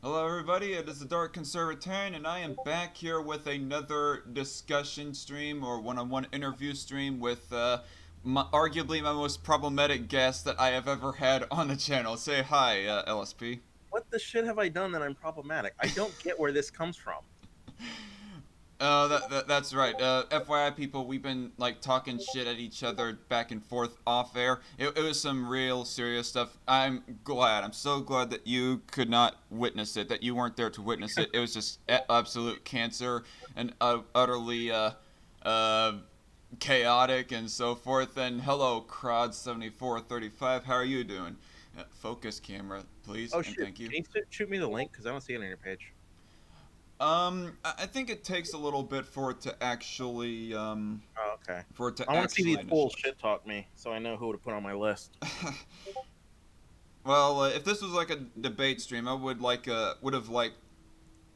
Hello, everybody. It is the Dark Conservatarian, and I am back here with another discussion stream or one-on-one interview stream with arguably my most problematic guest that I have ever had on the channel. Say hi, LSP. What the shit have I done that I'm problematic? I don't get where this comes from. That's right. FYI, people, we've been like talking shit at each other back and forth off air. It was some real serious stuff. I'm glad. I'm so glad that you could not witness it. That you weren't there to witness it. It was just absolute cancer and utterly uh, chaotic and so forth. And hello, Crod7435. How are you doing? Focus camera, please, Oh and shit! thank you. Can you shoot me the link? Because I don't see it on your page. I think it takes a little bit for it to actually Oh, okay. for it to I want to see actually these fools initialize. shit talk me, so I know who to put on my list. Well, if this was like a debate stream, I would have like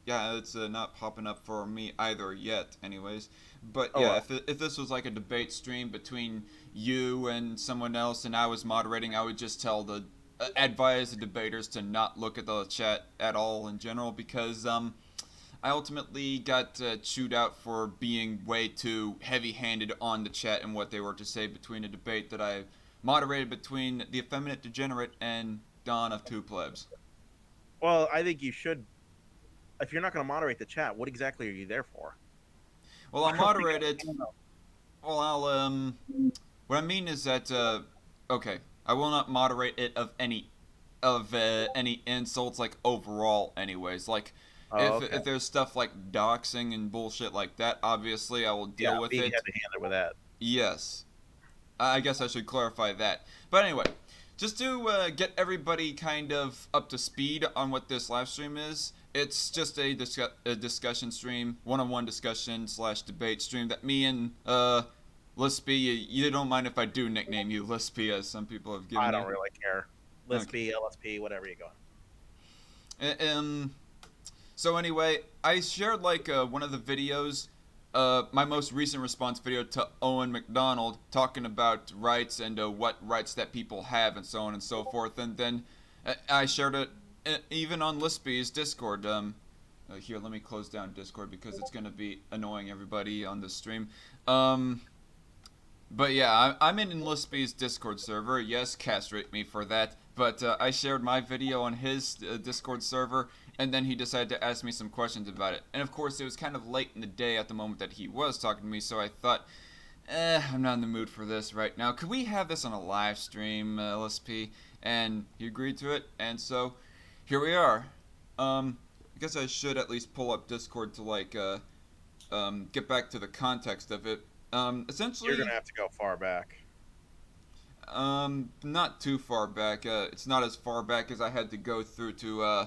yeah, it's not popping up for me either yet, anyways. But Oh yeah, well. if this was like a debate stream between you and someone else, and I was moderating, I would just tell the advise the debaters to not look at the chat at all in general because I ultimately got chewed out for being way too heavy-handed on the chat and what they were to say between a debate that I moderated between the effeminate degenerate and Don of Two Plebs. Well, I think you should. If you're not going to moderate the chat, what exactly are you there for? Well, I Because moderated. I don't know. Well, I'll What I mean is that okay, I will not moderate it of any insults like overall. Anyways, like Oh, okay. if there's stuff like doxing and bullshit like that, obviously I will Yeah, deal with being it. heavy-handed with that. Yes, I guess I should clarify that. But anyway, just to get everybody kind of up to speed on what this live stream is, it's just a discussion stream, one-on-one discussion slash debate stream that me and Lispy, you don't mind if I do nickname you Lispy as some people have I given you? don't really care. Okay. Lispy, LSP, whatever you go. Um, So anyway, I shared like one of the videos, my most recent response video to Owen McDonald talking about rights and what rights that people have and so on and so forth. And then I shared it even on Lispy's Discord. Here, let me close down Discord because it's gonna be annoying everybody on the stream. Um, but yeah, I'm in Lispy's Discord server. Yes, castrate me for that. But I shared my video on his Discord server, and then he decided to ask me some questions about it. And of course, it was kind of late in the day at the moment that he was talking to me, so I thought, I'm not in the mood for this right now. Could we have this on a live stream, LSP? And he agreed to it, and so here we are. I guess I should at least pull up Discord to like get back to the context of it. You're going Essentially, to have to go far back. not too far back. It's not as far back as I had to go through to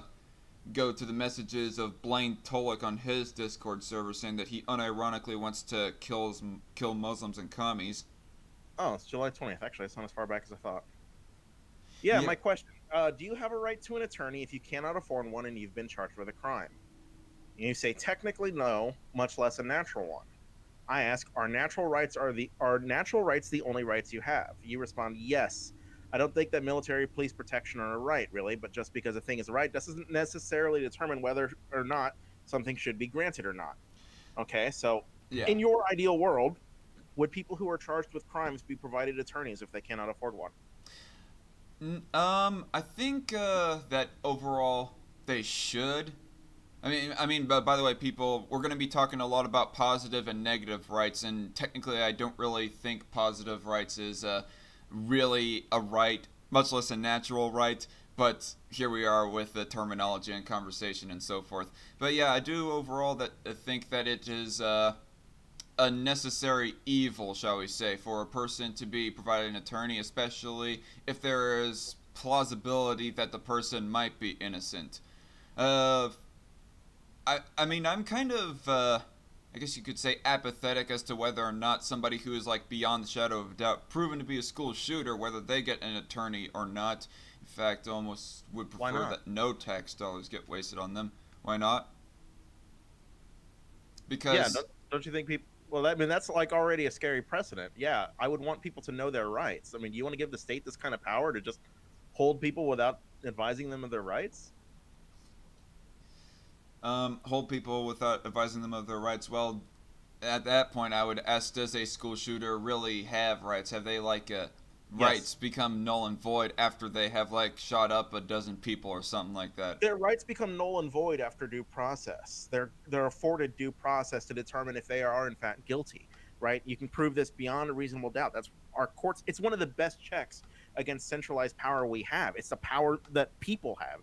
go to the messages of Blaine Tolick on his Discord server saying that he unironically wants to kill Muslims and commies. Oh, it's July 20th. Actually, it's not as far back as I thought. Yeah, Yeah. my question: do you have a right to an attorney if you cannot afford one and you've been charged with a crime? And you say technically no, much less a natural one. I ask, are natural rights the only rights you have? You respond, yes. I don't think that military police protection are a right, really, but just because a thing is a right doesn't necessarily determine whether or not something should be granted or not. Okay, so Yeah. in your ideal world, would people who are charged with crimes be provided attorneys if they cannot afford one? I think that overall they should. But by the way, people, we're going to be talking a lot about positive and negative rights, and technically, I don't really think positive rights is really a right, much less a natural right. But here we are with the terminology and conversation and so forth. But yeah, I do overall that think that it is a necessary evil, shall we say, for a person to be provided an attorney, especially if there is plausibility that the person might be innocent. Uh, I'm kind of, I guess you could say, apathetic as to whether or not somebody who is like beyond the shadow of a doubt, proven to be a school shooter, whether they get an attorney or not. In fact, almost would Why prefer not? that no tax dollars get wasted on them. Why not? Yeah, Because don't you think people? Well, I mean, that's like already a scary precedent. Yeah, I would want people to know their rights. I mean, do you want to give the state this kind of power to just hold people without advising them of their rights? hold people without advising them of their rights. Well, at that point, I would ask: does a school shooter really have rights? Have they rights Yes. become null and void after they have shot up a dozen people or something like that? Their rights become null and void after due process. They're afforded due process to determine if they are in fact guilty. Right? You can prove this beyond a reasonable doubt. That's our courts. It's one of the best checks against centralized power we have. It's the power that people have.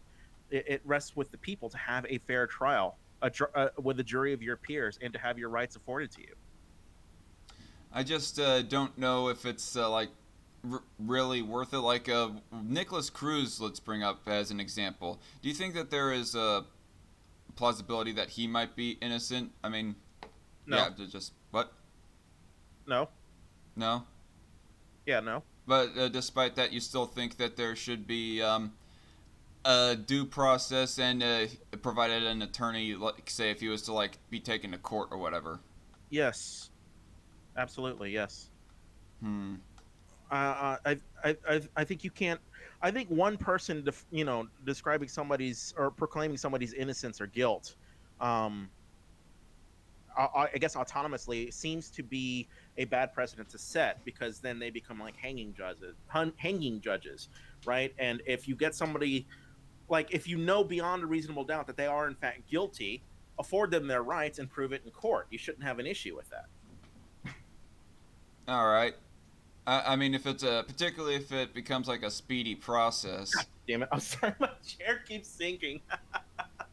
It rests with the people to have a fair trial, with a jury of your peers, and to have your rights afforded to you. I just don't know if it's really worth it. Nicholas Cruz, let's bring up as an example. Do you think that there is a plausibility that he might be innocent? I mean, yeah, No, just what? no, No, yeah, no. but despite that, you still think that there should be a due process and provided an attorney, like say if he was to be taken to court or whatever. Yes, absolutely, yes. Hmm. I think you can't. I think one person, describing somebody's or proclaiming somebody's innocence or guilt, um, I guess autonomously seems to be a bad precedent to set, because then they become like hanging judges, right? And if you get somebody, like, if you know beyond a reasonable doubt that they are in fact guilty, afford them their rights and prove it in court. You shouldn't have an issue with that. All right. I mean, if it's particularly if it becomes like a speedy process. Damn it! I'm sorry, my chair keeps sinking.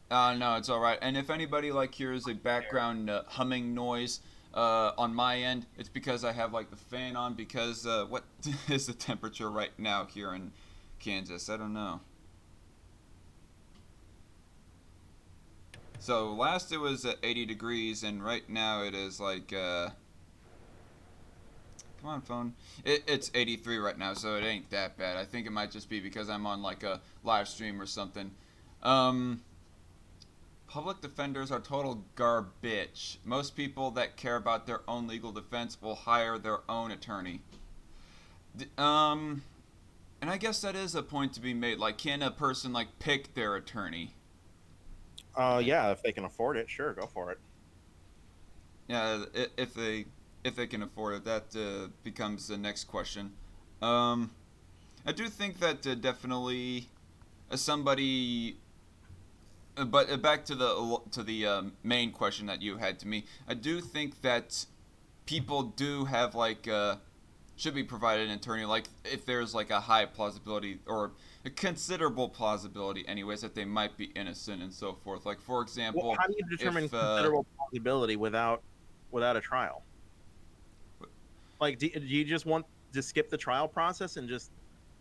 No, it's all right. And if anybody hears a background humming noise on my end, it's because I have the fan on. Because what is the temperature right now here in Kansas? I don't know. So last it was 80 degrees, and right now it is come on, phone. It's 83 right now, so it ain't that bad. I think it might just be because I'm on a live stream or something. Um, Public defenders are total garbage. Most people that care about their own legal defense will hire their own attorney. D- um, and I guess that is a point to be made. Can a person pick their attorney? Yeah, if they can afford it, sure, go for it. Yeah, if they can afford it, that becomes the next question. Um, I do think that definitely somebody. But back to the main question that you had to me. I do think that people do have should be provided an attorney if there's a high plausibility or a considerable plausibility anyways that they might be innocent and so forth. For Well, example, how do you determine if considerable plausibility without a trial? Like, do you just want to skip the trial process and just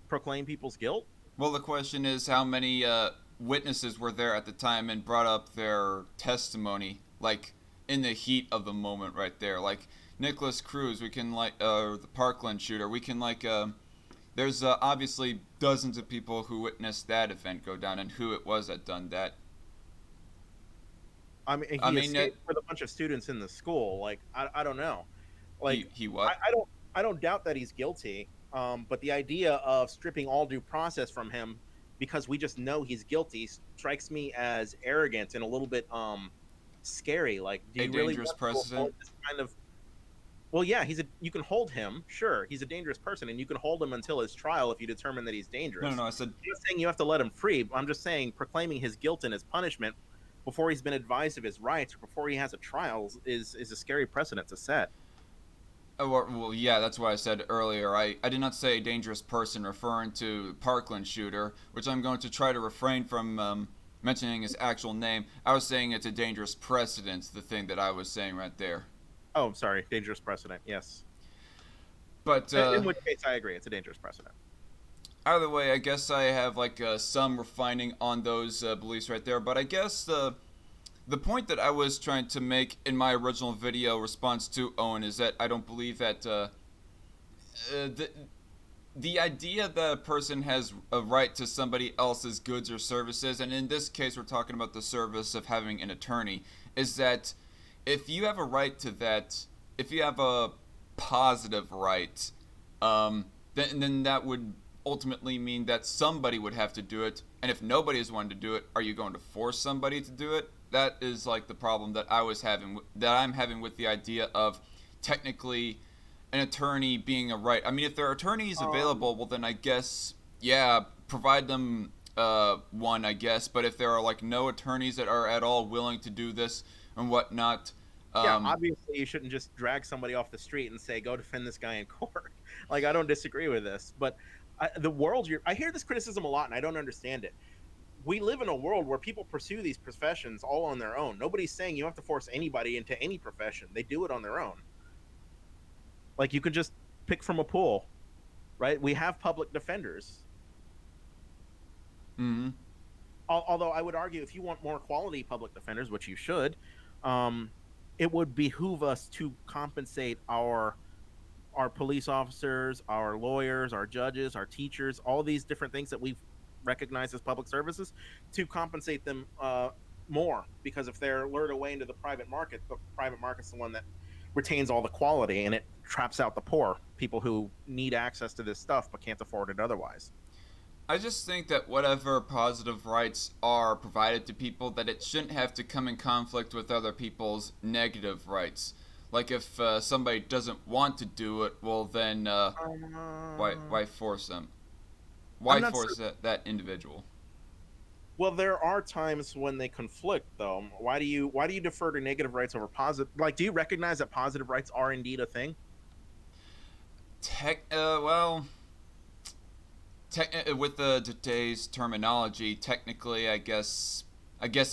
proclaim people's guilt? well, the question is how many witnesses were there at the time and brought up their testimony, in the heat of the moment, right there. Nicholas Cruz, we can the Parkland shooter. We can there's obviously dozens of people who witnessed that event go down and who it was that done that. I mean, I he mean, escaped with a bunch of students in the school. Like, I don't know. Like, he I, what? I don't I don't doubt that he's guilty. But the idea of stripping all due process from him because we just know he's guilty strikes me as arrogant and a little bit scary. Like, do A you really dangerous want to precedent. avoid this kind of? Well, yeah, you can hold him. Sure, he's a dangerous person, and you can hold him until his trial if you determine that he's No, no, dangerous. no. I said I'm not saying you have to let him free. I'm just saying proclaiming his guilt and his punishment before he's been advised of his rights or before he has a trial is a scary precedent to set. well, yeah, that's what I said earlier. I did not say a dangerous person, referring to Parkland shooter, which I'm going to try to refrain from mentioning his actual name. I was saying it's a dangerous precedent, the thing that I was saying right there. Oh, I'm sorry, dangerous precedent. Yes, But in which case I agree, it's a dangerous precedent. either way, I guess I have some refining on those beliefs right there. But I guess the point that I was trying to make in my original video response to Owen is that I don't believe that the idea that a person has a right to somebody else's goods or services, and in this case we're talking about the service of having an attorney, is that if you have a right to that, if you have a positive right, then that would ultimately mean that somebody would have to do it, And if nobody is wanting to do it, are you going to force somebody to do it? That is like the problem that I'm having with the idea of technically an attorney being a right. I mean, if there are attorneys Um, available, well then I guess yeah, provide them one, I guess. But if there are like no attorneys that are at all willing to do this and whatnot, yeah, um, obviously you shouldn't just drag somebody off the street and say, "Go defend this guy in court." Like, I don't disagree with this, but the world I hear this criticism a lot, and I don't understand it. We live in a world where people pursue these professions all on their own. Nobody's saying you have to force anybody into any profession. They do it on their own. Like, you could just pick from a pool, right? We have public defenders. mm-hmm. Although I would argue if you want more quality public defenders, which you should, um, it would behoove us to compensate our police officers, our lawyers, our judges, our teachers, all these different things that we've recognized as public services, to compensate them more. Because if they're lured away into the private market's the one that retains all the quality, and it traps out the poor people who need access to this stuff but can't afford it otherwise. I just think that whatever positive rights are provided to people, that it shouldn't have to come in conflict with other people's negative rights. Like if somebody doesn't want to do it, well then why force them? I'm Why not force that individual? Well, there are times when they conflict, though. Why do you defer to negative rights over positive? Like, do you recognize that positive rights are indeed a thing? Tech, with today's terminology, technically, I guess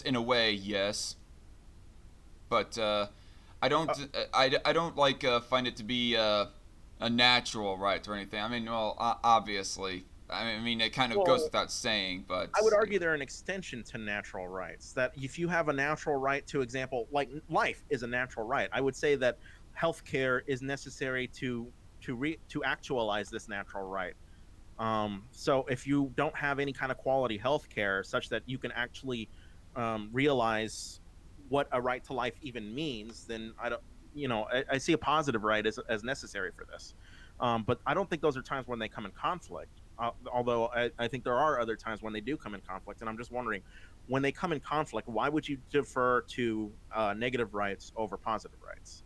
in a way, yes, but Uh, I don't like find it to be a natural right or anything. I mean, well, obviously, I mean, it kind of goes well, without saying, but I would argue they're an extension to natural rights. That if you have a natural right to example, like life is a natural right, I would say that healthcare is necessary to actualize this natural right. So if you don't have any kind of quality health care such that you can actually realize what a right to life even means, then I don't, I see a positive right as necessary for this. But I don't think those are times when they come in conflict. Although I think there are other times when they do come in conflict, and I'm just wondering, when they come in conflict, why would you defer to negative rights over positive rights?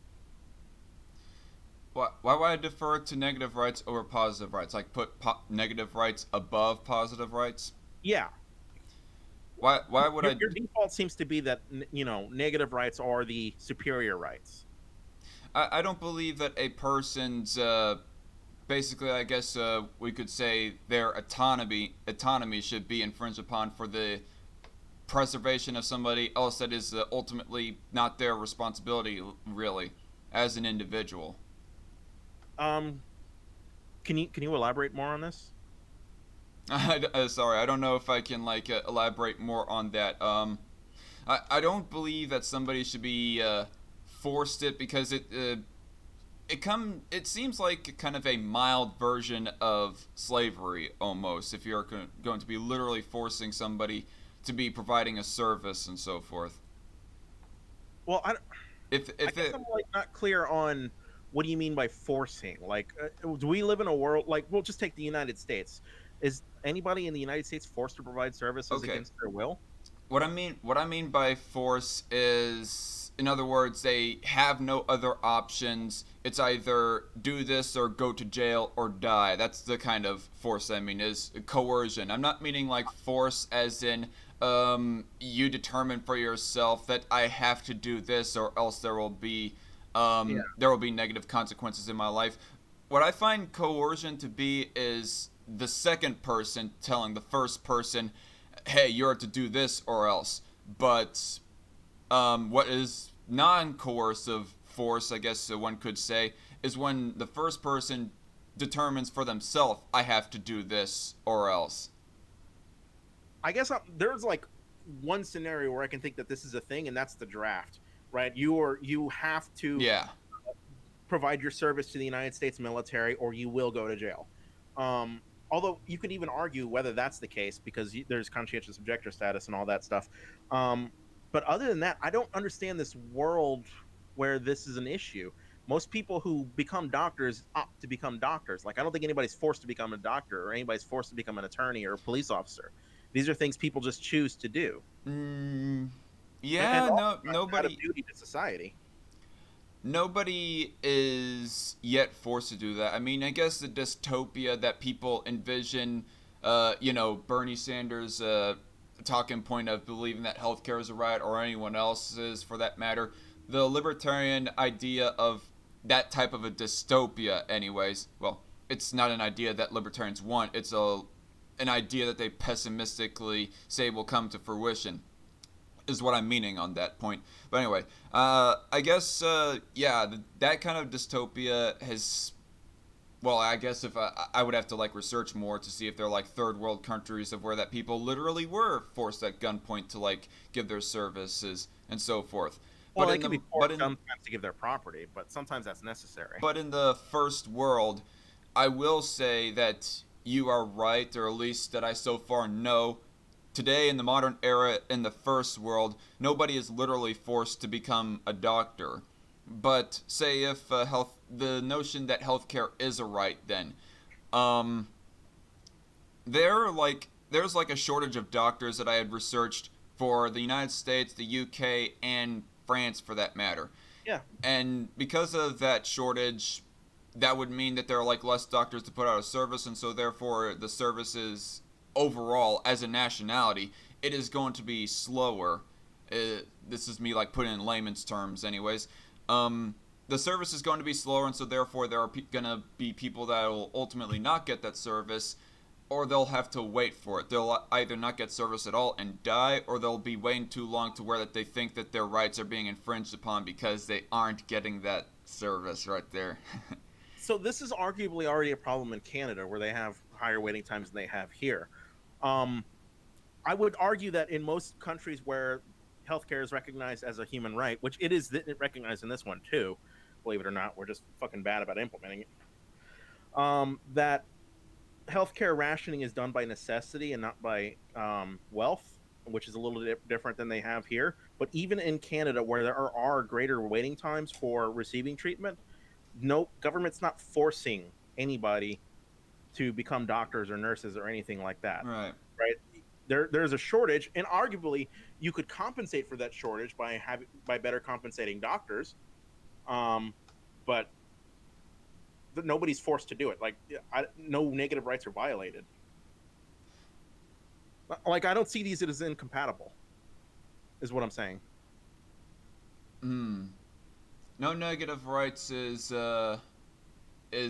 why would I defer to negative rights over positive rights? Like put negative rights above positive rights? Yeah, Why would your default seems to be that negative rights are the superior rights. I don't believe that a person's basically, I guess we could say their autonomy should be infringed upon for the preservation of somebody else that is ultimately not their responsibility, really, as an individual. Um, can you elaborate more on this? Sorry, I don't know if I can like elaborate more on that. I don't believe that somebody should be forced it because it seems like kind of a mild version of slavery almost if you're going to be literally forcing somebody to be providing a service and so forth. Well, I If guess it I'm like not clear on what do you mean by forcing? Like, do we live in a world like we'll just take the United States? Is anybody in the United States forced to provide services okay, against their will? what I mean by force is, in other words, they have no other options. It's either do this or go to jail or die. That's the kind of force I mean, is coercion. I'm not meaning like force as in you determine for yourself that I have to do this or else Yeah. there will be negative consequences in my life. What I find coercion to be is the second person telling the first person, hey, you're to do this or else. But what is non coercive force, I guess one could say, is when the first person determines for themselves, I have to do this or else. I guess there's like one scenario where I can think that this is a thing, and that's the draft, right? You have to Yeah. provide your service to the United States military, or you will go to jail. Although you could even argue whether that's the case because there's conscientious objector status and all that stuff. Um, but other than that, I don't understand this world where this is an issue. Most people who become doctors opt to become doctors. Like, I don't think anybody's forced to become a doctor or anybody's forced to become an attorney or a police officer. These are things people just choose to do, Mm, and yeah, no, oftentimes out of duty to society. nobody is yet forced to do that. I mean, I guess the dystopia that people envision, Bernie Sanders' talking point of believing that healthcare is a right, or anyone else's for that matter, the libertarian idea of that type of a dystopia, anyways. Well, it's not an idea that libertarians want. It's an idea that they pessimistically say will come to fruition is what I'm meaning on that point. But anyway, I guess that kind of dystopia has. Well, I guess if I would have to like research more to see if they're like third world countries of where that people literally were forced at gunpoint to like give their services and so forth. Well, But they in can the be but forced in sometimes to give their property, but sometimes that's necessary. but in the first world, I will say that you are right, or at least that I so far know. Today, in the modern era, in the first world, nobody is literally forced to become a doctor. But say if the notion that healthcare is a right, then um, there's like a shortage of doctors that I had researched for the United States, the UK, and France for that matter. Yeah. And because of that shortage, that would mean that there are like less doctors to put out of service, and so therefore the services overall as a nationality, it is going to be slower. This is me like putting it in layman's terms, anyways. The service is going to be slower, and so therefore there are going to be people that will ultimately not get that service, or they'll have to wait for it. They'll either not get service at all and die, or they'll be waiting too long to where that they think that their rights are being infringed upon because they aren't getting that service right there. So this is arguably already a problem in Canada, where they have higher waiting times than they have here. Um, I would argue that in most countries where healthcare is recognized as a human right, which it is recognized in this one too, believe it or not, we're just fucking bad about implementing it. That healthcare rationing is done by necessity and not by wealth, which is a little different than they have here. But even in Canada, where there are greater waiting times for receiving treatment, no government's not forcing anybody to become doctors or nurses or anything like that. Right. Right? There's a shortage, and arguably you could compensate for that shortage by better compensating doctors. Um, but nobody's forced to do it. Like, no negative rights are violated. Like, I don't see these as incompatible. Is what I'm saying. Hmm. No negative rights is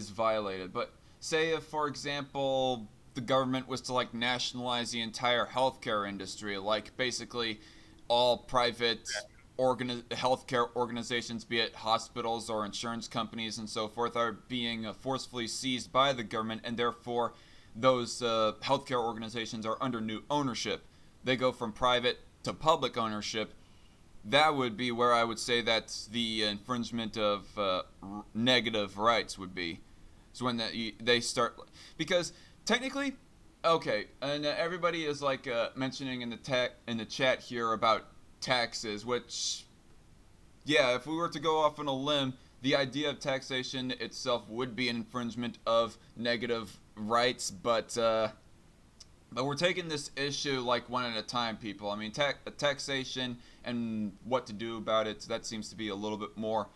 violated. But say if, for example, the government was to like nationalize the entire healthcare industry, like basically all private healthcare organizations, be it hospitals or insurance companies and so forth, are being forcefully seized by the government, and therefore those healthcare organizations are under new ownership. They go from private to public ownership. That would be where I would say that the infringement of negative rights would be. So when they start, because technically, okay, and everybody is like mentioning in the chat here about taxes, which, yeah, if we were to go off on a limb, the idea of taxation itself would be an infringement of negative rights, but we're taking this issue like one at a time, people. I mean, taxation and what to do about it, that seems to be a little bit more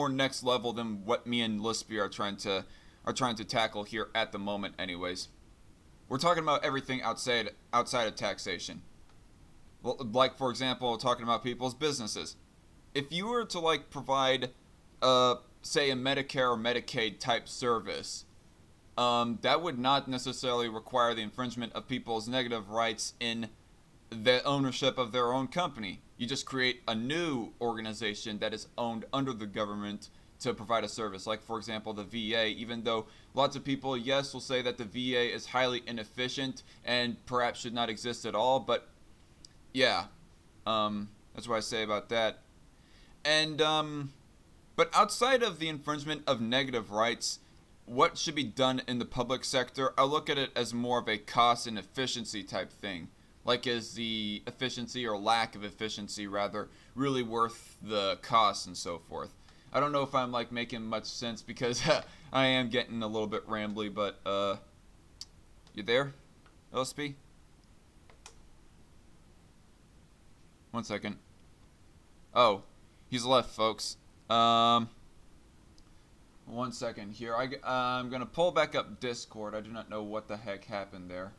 next level than what me and Lispy are trying to tackle here at the moment. Anyways, we're talking about everything outside of taxation. Well, like for example, talking about people's businesses. If you were to like provide, say, a Medicare or Medicaid type service, that would not necessarily require the infringement of people's negative rights in the ownership of their own company. You just create a new organization that is owned under the government to provide a service. Like, for example, the VA, even though lots of people, yes, will say that the VA is highly inefficient and perhaps should not exist at all, but yeah, that's what I say about that. And, but outside of the infringement of negative rights, what should be done in the public sector, I look at it as more of a cost and efficiency type thing. Like, is the efficiency or lack of efficiency, rather, really worth the cost and so forth? I don't know if I'm like making much sense because I am getting a little bit rambly, but you there, LSP? One second. Oh, he's left, folks. Um, One second here. I'm gonna pull back up Discord. I do not know what the heck happened there.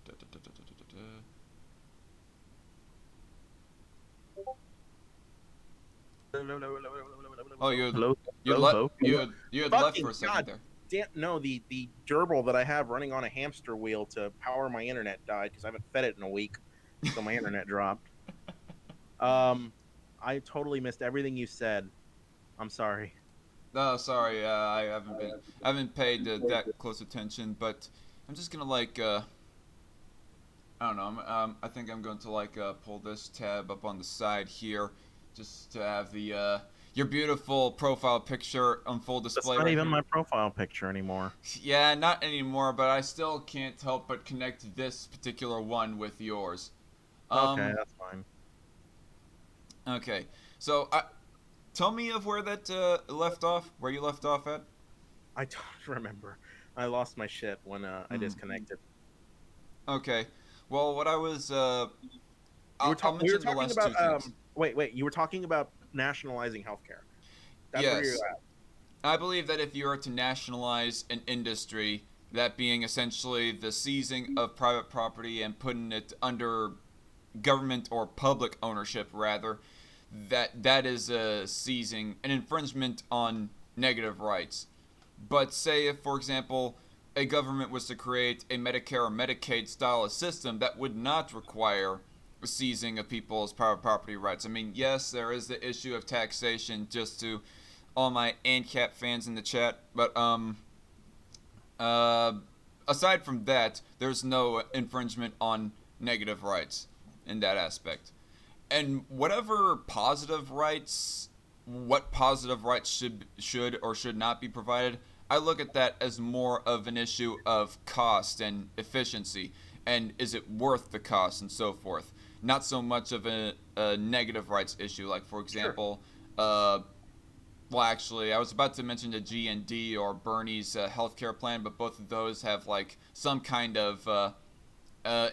Da, da, da, da, da, da, da. Oh, Hello, you hello, let hello. you had left for Fucking a second god there. damn! No, the gerbil that I have running on a hamster wheel to power my internet died because I haven't fed it in a week, so my internet dropped. Um, I totally missed everything you said. I'm sorry. No, sorry. I haven't paid that close attention, but I'm just gonna I don't know. I think I'm going to pull this tab up on the side here, just to have the your beautiful profile picture on full That's display not right even here. my profile picture anymore. Yeah, not anymore, but I still can't help but connect this particular one with yours. Okay, Um, that's fine. okay. So, tell me of where that left off. Where you left off at? I don't remember. I lost my shit when I Hmm. disconnected. Okay. Well, what I was I'll We were mention the talking last about two things. wait, you were talking about nationalizing healthcare. That's where you're Yes. at. I believe that if you were to nationalize an industry, that being essentially the seizing of private property and putting it under government or public ownership, rather, that is a seizing, an infringement on negative rights. But say if, for example, a government was to create a Medicare or Medicaid style of system that would not require seizing of people's private property rights. I mean, yes, there is the issue of taxation, just to all my ANCAP fans in the chat, but uh, aside from that, there's no infringement on negative rights in that aspect. And whatever positive rights, what positive rights should or should not be provided, I look at that as more of an issue of cost and efficiency, and is it worth the cost and so forth. Not so much of a negative rights issue, like for Sure. example, well, actually, I was about to mention the GND or Bernie's healthcare plan, but both of those have like some kind of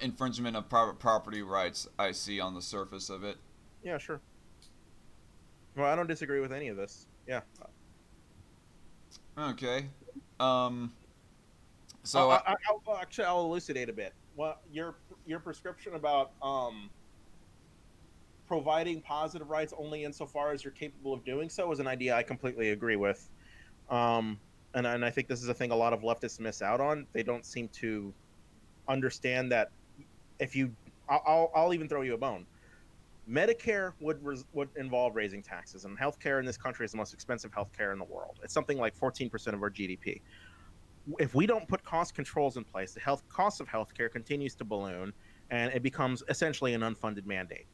infringement of private property rights. I see on the surface of it. Yeah, sure. Well, I don't disagree with any of this. Yeah. Okay. Um. So Well, actually, I'll elucidate a bit. Well, your prescription about providing positive rights only insofar as you're capable of doing so is an idea I completely agree with. Um, and I think this is a thing a lot of leftists miss out on. They don't seem to understand that if you, I'll even throw you a bone. Medicare would involve raising taxes, and healthcare in this country is the most expensive healthcare in the world. It's something like 14% of our GDP. If we don't put cost controls in place, the health cost of healthcare continues to balloon, and it becomes essentially an unfunded mandate.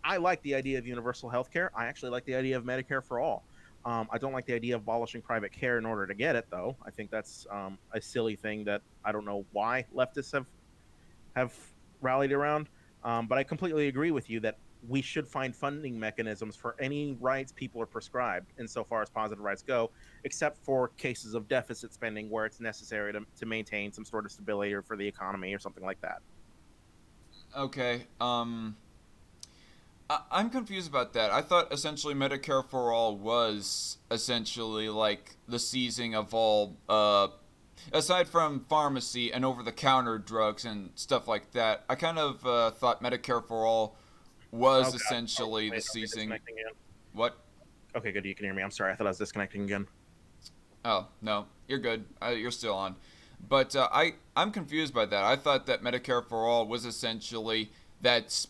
I like the idea of universal healthcare. I actually like the idea of Medicare for all. I don't like the idea of abolishing private care in order to get it, though. I think that's a silly thing that I don't know why leftists have rallied around. But I completely agree with you that we should find funding mechanisms for any rights people are prescribed insofar as positive rights go, except for cases of deficit spending where it's necessary to maintain some sort of stability or for the economy or something like that. okay. I'm confused about that. I thought essentially Medicare for all was essentially like the seizing of all aside from pharmacy and over-the-counter drugs and stuff like that. I kind of thought Medicare for all Oh was God! Oh essentially the wait, okay, seizing. disconnecting again. What? Okay, good. You can hear me. I'm sorry. I thought I was disconnecting again. Oh no, you're good. You're still on. But I'm confused by that. I thought that Medicare for all was essentially that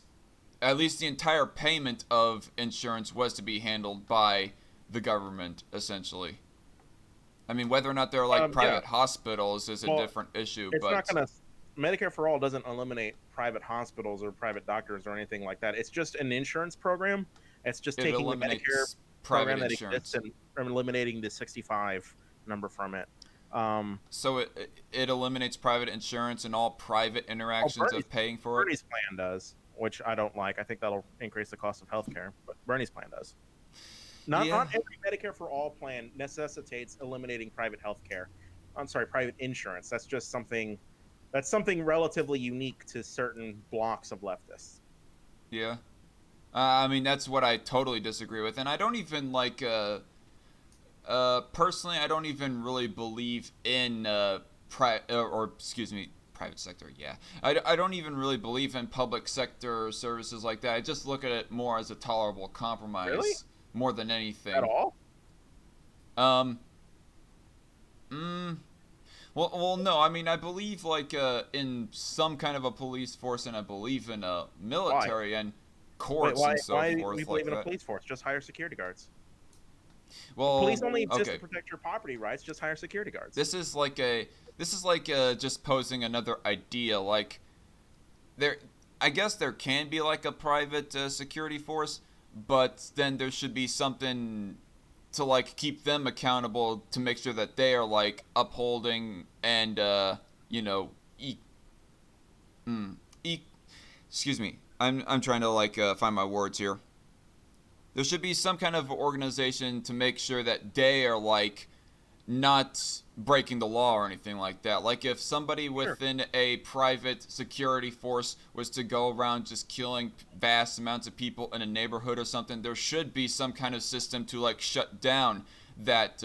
at least the entire payment of insurance was to be handled by the government essentially. I mean, whether or not they're like Yeah. private hospitals is a Well, different issue, it's not but going to. Medicare for all doesn't eliminate private hospitals or private doctors or anything like that. It's just an insurance program. It's just it taking the Medicare eliminates private program that exists insurance. and eliminating the 65 number from it. So it eliminates private insurance and all private Oh, interactions of paying for it. Bernie's plan does, which I don't like. I think that'll increase the cost of healthcare, but Bernie's plan does. Yeah. Not every Medicare for all plan necessitates eliminating private healthcare. I'm sorry, private insurance. That's just something. That's something relatively unique to certain blocks of leftists. Yeah. I mean, that's what I totally disagree with, and I don't even like. Personally, I don't even really believe in or excuse me, private sector. Yeah, I don't even really believe in public sector services like that. I just look at it more as a tolerable Really? compromise more than At anything. all? Um. Mm, well, no. I mean, I believe like in some kind of a police force, and I believe in a Why? military and Wait, courts why? and so Why do we forth believe like in a that. police force? Just hire security guards. The police Well, only exist to okay. protect your property rights. Just hire security guards. This is like a this is like just posing another idea. Like there, I guess there can be like a private security force, but then there should be something to like keep them accountable to make sure that they are like upholding and you know mm, e- excuse me. I'm trying to like find my words here. There should be some kind of organization to make sure that they are like not breaking the law or anything like that. Like if somebody Sure. within a private security force was to go around just killing vast amounts of people in a neighborhood or something, there should be some kind of system to like shut down that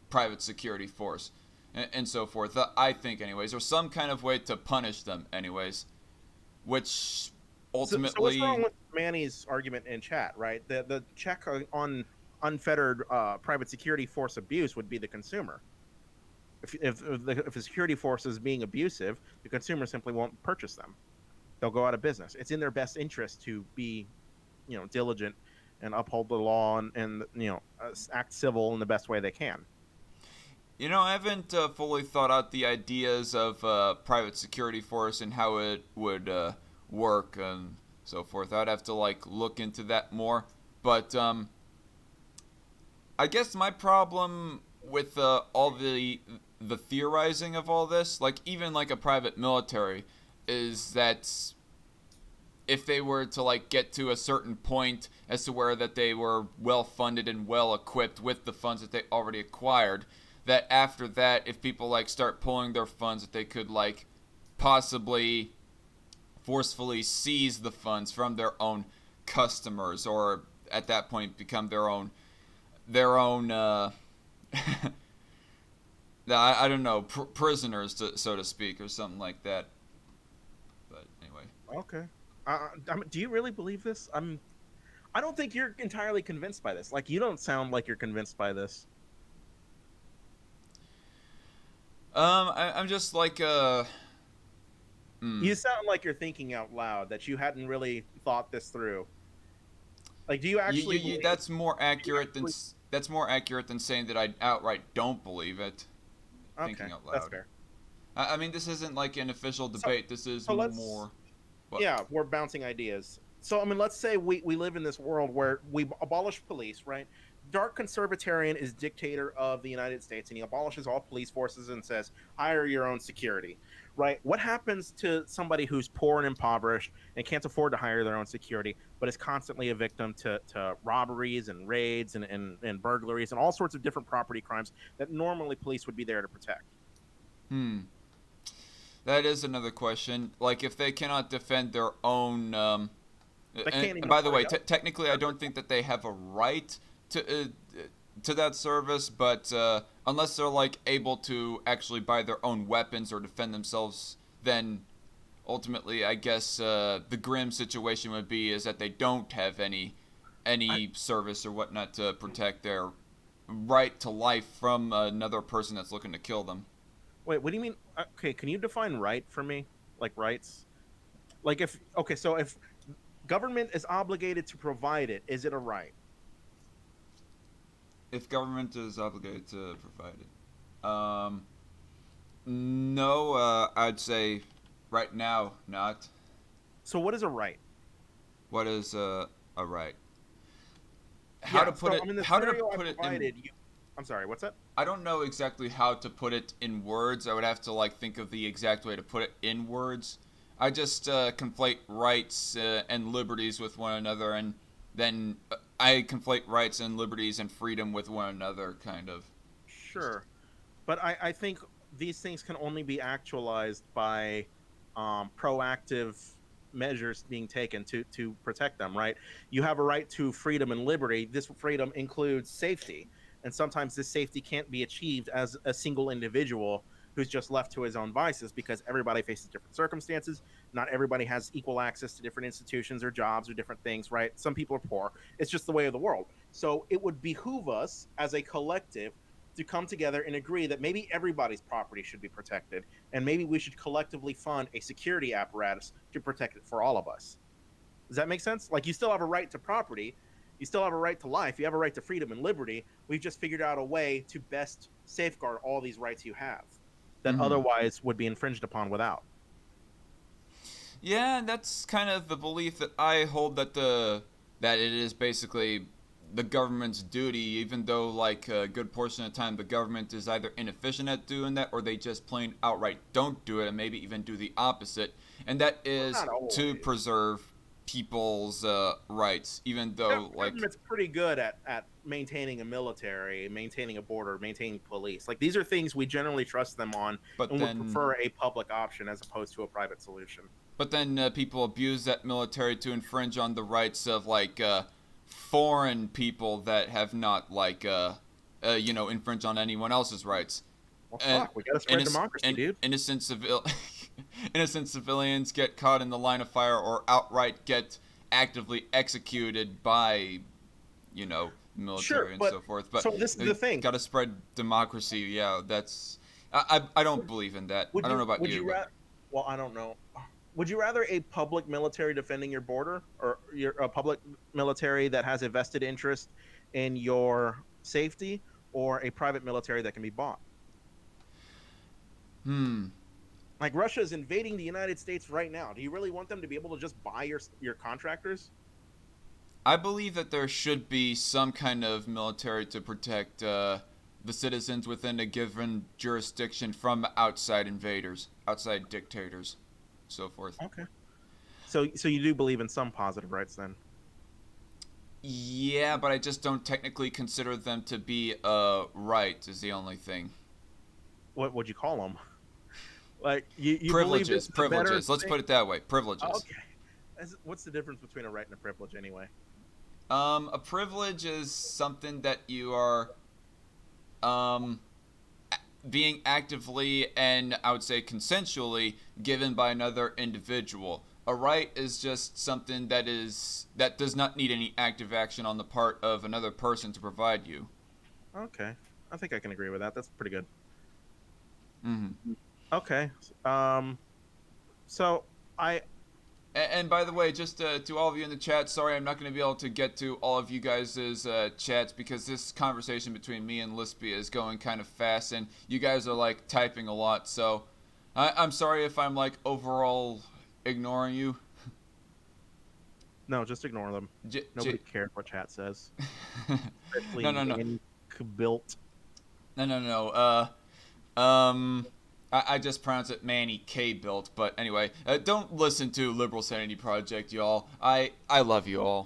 private security force and so forth. I think, anyways, or some kind of way to punish them, anyways, which So what's wrong ultimately. with Manny's argument in chat? Right, the check on unfettered private security force abuse would be the consumer. If the security force is being abusive, the consumer simply won't purchase them. They'll go out of business. It's in their best interest to be, diligent and uphold the law and act civil in the best way they can. You know, I haven't fully thought out the ideas of private security force and how it would work and so forth. I'd have to like look into that more. But I guess my problem with all the theorizing of all this, like even like a private military, is that if they were to like get to a certain point as to where that they were well funded and well equipped with the funds that they already acquired, that after that if people like start pulling their funds that they could like possibly forcefully seize the funds from their own customers or at that point become their own I don't know prisoners so to speak or something like that, but anyway. Okay. Do you really believe this? I don't think you're entirely convinced by this. Like, you don't sound like you're convinced by this. I'm just like You mm, sound like you're thinking out loud that you hadn't really thought this through. Like, do you actually you believe? Do you actually? that's more accurate than saying that I outright don't believe it. Okay, Thinking out that's loud. fair. I mean, this isn't like an official So, debate. This is so let's. more what. Yeah, we're bouncing ideas. So, I mean, let's say we live in this world where we abolish police, right? Dark conservatarian is dictator of the United States, and he abolishes all police forces and says, hire your own security, right? What happens to somebody who's poor and impoverished and can't afford to hire their own security, but is constantly a victim to robberies and raids and burglaries and all sorts of different property crimes that normally police would be there to protect? Hmm. That is another question. Like, if they cannot defend their own, They can't and even by the afford way, a gun. technically, I don't think that they have a right to that service, but unless they're like able to actually buy their own weapons or defend themselves, then ultimately, I guess the grim situation would be is that they don't have I, any service or whatnot to protect their right to life from another person that's looking to kill them. Wait, what do you mean? Okay, can you define right for me? Like rights? Like if okay, so if government is obligated to provide it, is it a right? If government is obligated to provide it, no, I'd say right now not. So what is a right? What is a right? How to Yeah, put so I it? mean the How to scenario I put it in provided, you I'm sorry, what's that? I don't know exactly how to put it in words. I would have to like think of the exact way to put it in words. I just conflate rights and liberties with one another, and then I conflate rights and liberties and freedom with one another, kind of. Just Sure. But I think these things can only be actualized by proactive measures being taken to protect them. Right? You have a right to freedom and liberty. This freedom includes safety, and sometimes this safety can't be achieved as a single individual who's just left to his own vices because everybody faces different circumstances. Not everybody has equal access to different institutions or jobs or different things, right? Some people are poor. It's just the way of the world. So it would behoove us as a collective to come together and agree that maybe everybody's property should be protected, and maybe we should collectively fund a security apparatus to protect it for all of us. Does that make sense? Like, you still have a right to property, you still have a right to life, you have a right to freedom and liberty. We've just figured out a way to best safeguard all these rights you have that Mm-hmm. otherwise would be infringed upon without. Yeah, that's kind of the belief that I hold, that it is basically the government's duty, even though like a good portion of the time the government is either inefficient at doing that or they just plain outright don't do it and maybe even do the opposite. And that Well, is not to always. preserve people's rights, even though like. Government's pretty good at maintaining a military, maintaining a border, maintaining police. Like, these are things we generally trust them on But and would then prefer a public option as opposed to a private solution. people abuse that military to infringe on the rights of like foreign people that have not like infringe on anyone else's rights. Well, And fuck, we gotta spread democracy, dude. innocent civil innocent civilians get caught in the line of fire or outright get actively executed by Sure, military and but so forth. But so this is the thing. got to spread democracy. Yeah, that's I don't believe in that. I Would don't know you about would you, you but rather? Well, I don't know. Would you rather a public military defending your border, or a public military that has a vested interest in your safety, or a private military that can be bought? hmm. Like, Russia is invading the United States right now. Do you really want them to be able to just buy your contractors? I believe that there should be some kind of military to protect the citizens within a given jurisdiction from outside invaders, outside dictators, so forth. Okay. So you do believe in some positive rights then? Yeah, but I just don't technically consider them to be right. Is the only thing. What would you call them? Like, you believe this Privileges, is a better privileges. Let's thing? put it that way. Privileges. Okay. What's the difference between a right and a privilege anyway? A privilege is something that you are um being actively and I would say consensually given by another individual. A right is just something that does not need any active action on the part of another person to provide you. Okay. I think I can agree with that. That's pretty good. Mm-hmm. Okay. Um so I And by the way, just to all of you in the chat, sorry I'm not going to be able to get to all of you guys' chats because this conversation between me and Lispia is going kind of fast, and you guys are like typing a lot. So I'm sorry if I'm like overall ignoring you. No, just ignore them. J- Nobody j- cares what chat says. no, Especially no, no, Danny built. no, no, no. I just pronounce it Manny K built, but anyway, don't listen to Liberal Sanity Project, y'all. I love you all.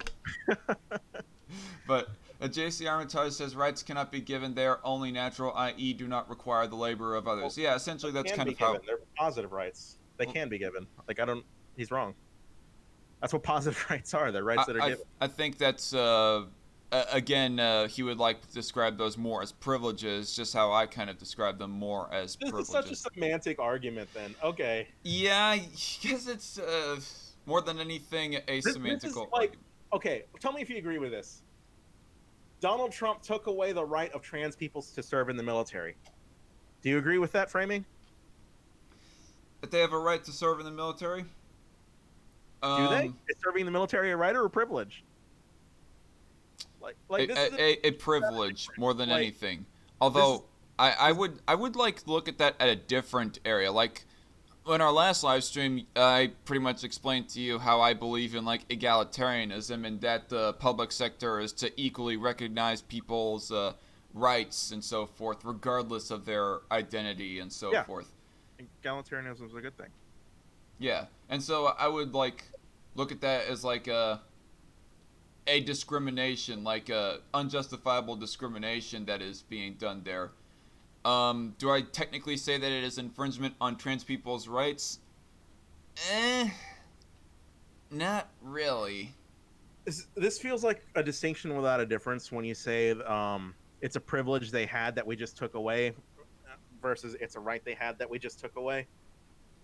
But JC Armitage says rights cannot be given; they are only natural, i.e., do not require the labor of Well, others. Yeah, essentially they that's can kind be of how. given. They're positive rights. They can be given. Like, I don't. He's wrong. That's what positive rights are. They're rights I that are I, given. I think that's again he would like to describe those more as privileges, just how I kind of describe them more as This is such a privileges. semantic argument. Then, okay. Yeah, I guess it's more than anything a This is semantical like, argument. okay. Tell me if you agree with this. Donald Trump took away the right of trans people to serve in the military. Do you agree with that framing? That they have a right to serve in the military. Do they? Um, Is serving in the military a right or a privilege? Like this is a privilege more than like anything. this is Although I would like look at that at a different area. Like in our last live stream, I pretty much explained to you how I believe in like egalitarianism and that the public sector is to equally recognize people's rights and so forth, regardless of their identity and so yeah. forth. Egalitarianism is a good thing. Yeah, and so I would like look at that as like a discrimination, like a unjustifiable discrimination that is being done there. Do I technically say that it is infringement on trans people's rights? Eh, not really. This feels like a distinction without a difference when you say it's a privilege they had that we just took away versus it's a right they had that we just took away.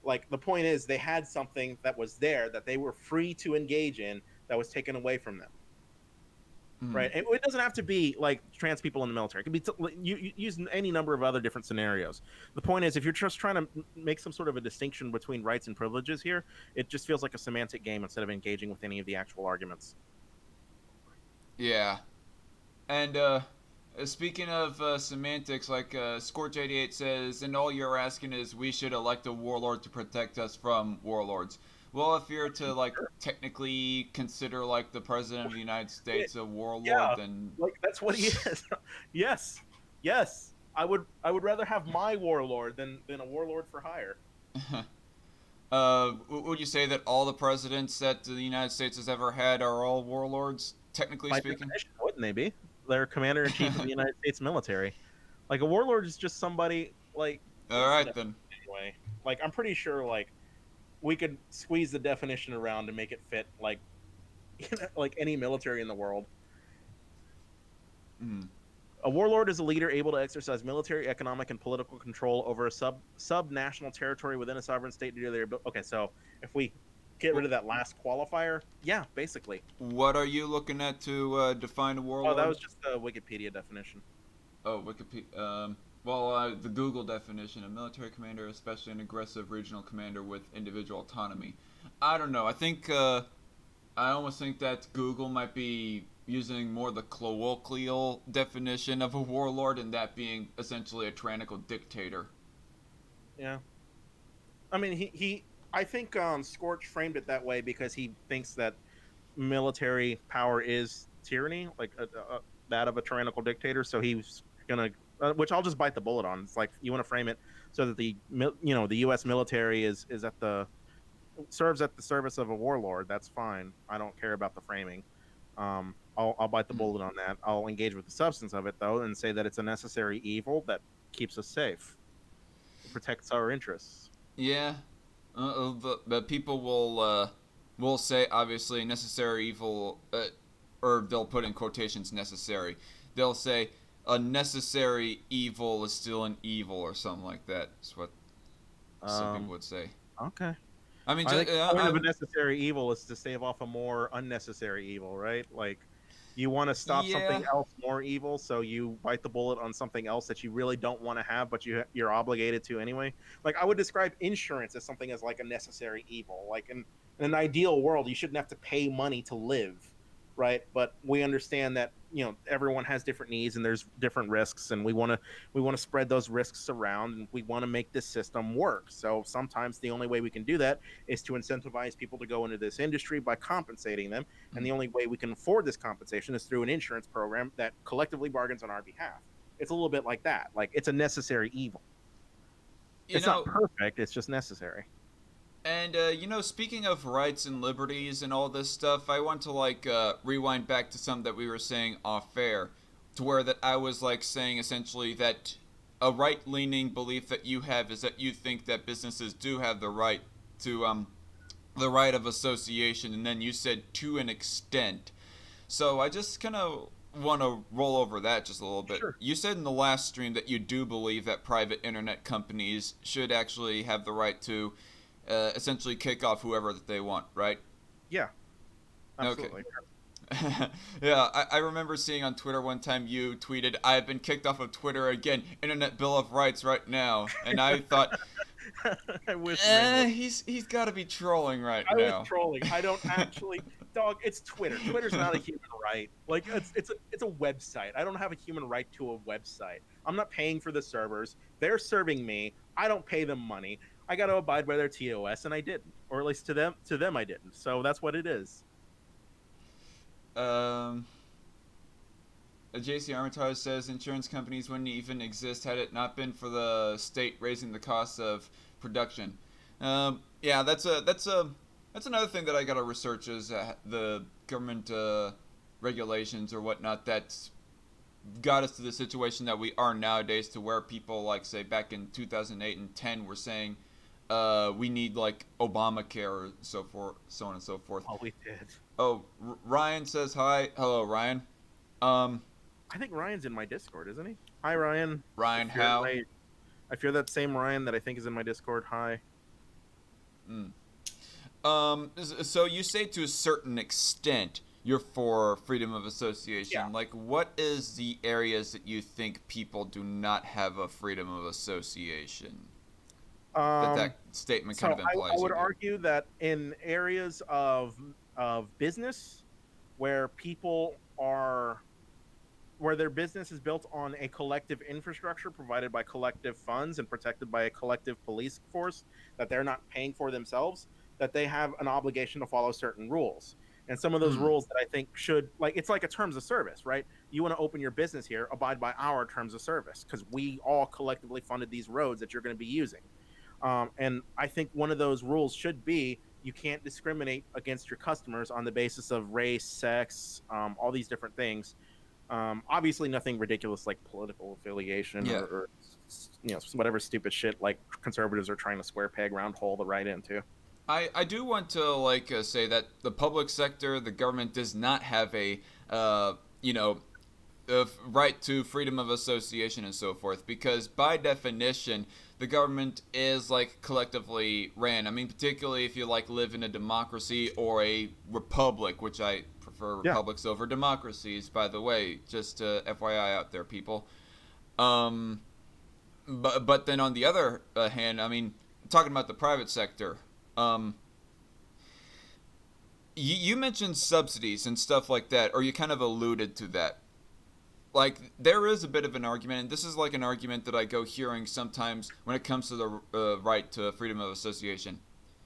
Like the point is they had something that was there that they were free to engage in that was taken away from them. Mm. Right. It doesn't have to be like trans people in the military. It could be you use any number of other different scenarios. The point is, if you're just trying to make some sort of a distinction between rights and privileges here, it just feels like a semantic game instead of engaging with any of the actual arguments. Yeah. And speaking of semantics, like Scorch88 says, and all you're asking is we should elect a warlord to protect us from warlords. Well, if you're to like technically consider like the president of the United States a warlord, Yeah, then like that's what he is. Yes, yes. I would rather have my warlord than a warlord for hire. would you say that all the presidents that the United States has ever had are all warlords, technically By speaking? definition, wouldn't they be? They're commander in chief of the United States military. Like a warlord is just somebody like All what's the right definition then. anyway? Like I'm pretty sure like we could squeeze the definition around to make it fit like like any military in the world. Mm. A warlord is a leader able to exercise military, economic, and political control over a sub-national territory within a sovereign state due to their. Okay, so if we get rid of that last qualifier, yeah, basically. What are you looking at to define a Oh, that warlord? was just the Wikipedia definition. Oh, Wikipedia. The Google definition: a military commander, especially an aggressive regional commander with individual autonomy. I don't know. I almost think that Google might be using more the colloquial definition of a warlord, and that being essentially a tyrannical dictator. Yeah, I mean, he I think Scorch framed it that way because he thinks that military power is tyranny, like that of a tyrannical dictator. So he's gonna, which I'll just bite the bullet on. It's like you want to frame it so that the U.S. military is at the serves at the service of a warlord. That's fine. I don't care about the framing. I'll bite the Hmm. bullet on that. I'll engage with the substance of it though, and say that it's a necessary evil that keeps us safe, protects our interests. Yeah, the people will say obviously necessary evil, or they'll put in quotations necessary. They'll say a necessary evil is still an evil or something like that. That's what some people Um, would say. okay. I mean, I think the point of a I'm necessary evil is to stave off a more unnecessary evil, right? Like you want to stop something yeah. else more evil, so you bite the bullet on something else that you really don't want to have, but you're obligated to anyway. Like I would describe insurance as something as like a necessary evil. Like in an ideal world, you shouldn't have to pay money to live, right? But we understand that everyone has different needs and there's different risks, and we want to spread those risks around, and we want to make this system work. So sometimes the only way we can do that is to incentivize people to go into this industry by compensating them. And the only way we can afford this compensation is through an insurance program that collectively bargains on our behalf. It's a little bit like that. Like it's a necessary evil. You It's not know, perfect. It's just necessary. and speaking of rights and liberties and all this stuff, I want to like rewind back to some that we were saying off air, to where that I was like saying essentially that a right-leaning belief that you have is that you think that businesses do have to the right of association, and then you said to an extent. So I just kind of want to roll over that just a little bit. Sure. You said in the last stream that you do believe that private internet companies should actually have the right to essentially kick off whoever that they want, right? Yeah, Okay. absolutely. Yeah, I remember seeing on Twitter one time you tweeted, "I have been kicked off of Twitter again. Internet Bill of Rights right now," and I thought, I wish Rand was. he's got to be trolling right I was now. trolling. I don't actually, dog. It's Twitter. Twitter's not a human right. Like it's a website. I don't have a human right to a website. I'm not paying for the servers. They're serving me. I don't pay them money. I got to abide by their TOS, and I didn't, or at least to them I didn't. So that's what it is. Um, JC Armitage says insurance companies wouldn't even exist had it not been for the state raising the cost of production. Yeah, that's another thing that I gotta research is the government regulations or whatnot that got us to the situation that we are nowadays, to where people like say back in 2008 and 10 were saying we need like Obamacare or so forth, so on and so forth. Oh, we did. Oh, Ryan says hi. Hello, Ryan. Um, I think Ryan's in my Discord, isn't he? Hi, Ryan. Ryan, how? If you're that same Ryan that I think is in my Discord, hi. Mm. So you say to a certain extent you're for freedom of Yeah. association. Like, what is the areas that you think people do not have a freedom of association? That Um. statement So kind of I implies you would do. argue that in areas of business where people are where their business is built on a collective infrastructure provided by collective funds and protected by a collective police force that they're not paying for themselves, that they have an obligation to follow certain rules. And some of those Mm. rules that I think should, like, it's like a terms of service, right? You want to open your business here, abide by our terms of service because we all collectively funded these roads that you're going to be using. And I think one of those rules should be you can't discriminate against your customers on the basis of race, sex, all these different things. Obviously, nothing ridiculous like political affiliation Yeah. or whatever stupid shit like conservatives are trying to square peg round hole the right into. I do want to like say that the public sector, the government does not have a you know right to freedom of association and so forth, because by definition the government is like collectively ran. I mean, particularly if you like live in a democracy or a republic, which I prefer Yeah. republics over democracies, by the way, just FYI out there, people. um but then on the other hand, I mean, talking about the private sector, um you mentioned subsidies and stuff like that, or you kind of alluded to that. Like, there is a bit of an argument, and this is like an argument that I go hearing sometimes when it comes to the right to freedom of association,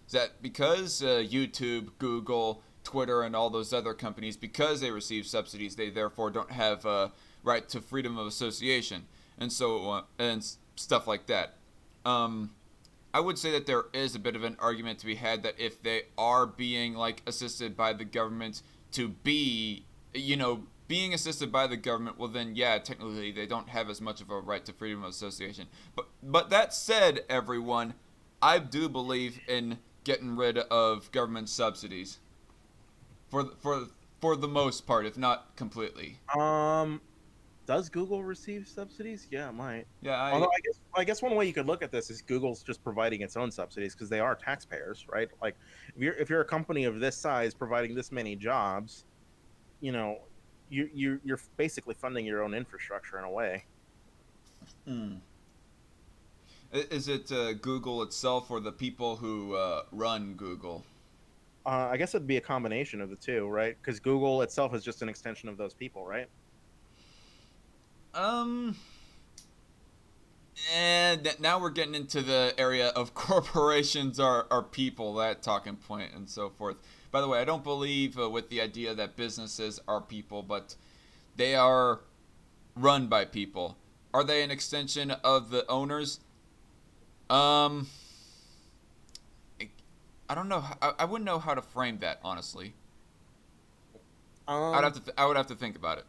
is that because YouTube, Google, Twitter, and all those other companies, because they receive subsidies, they therefore don't have right to freedom of association, and so and stuff like that. Um, I would say that there is a bit of an argument to be had that if they are being like assisted by the government to be, being assisted by the government, well then yeah, technically they don't have as much of a right to freedom of association. But that said, everyone, I do believe in getting rid of government subsidies for the most part, if not completely. Um, does Google receive subsidies? Yeah, it might. Yeah, Although I I guess one way you could look at this is Google's just providing its own subsidies because they are taxpayers, right? Like if you're a company of this size providing this many jobs, you know, you're basically funding your own infrastructure in a way. mm. Is it Google itself or the people who run Google? I guess it'd be a combination of the two, right? Because Google itself is just an extension of those people, right? Um, and now we're getting into the area of corporations are people, that talking point and so forth. By the way, I don't believe with the idea that businesses are people, but they are run by people. Are they an extension of the owners? Um, I don't know. I wouldn't know how to frame that, honestly. Um, I would have to think about it.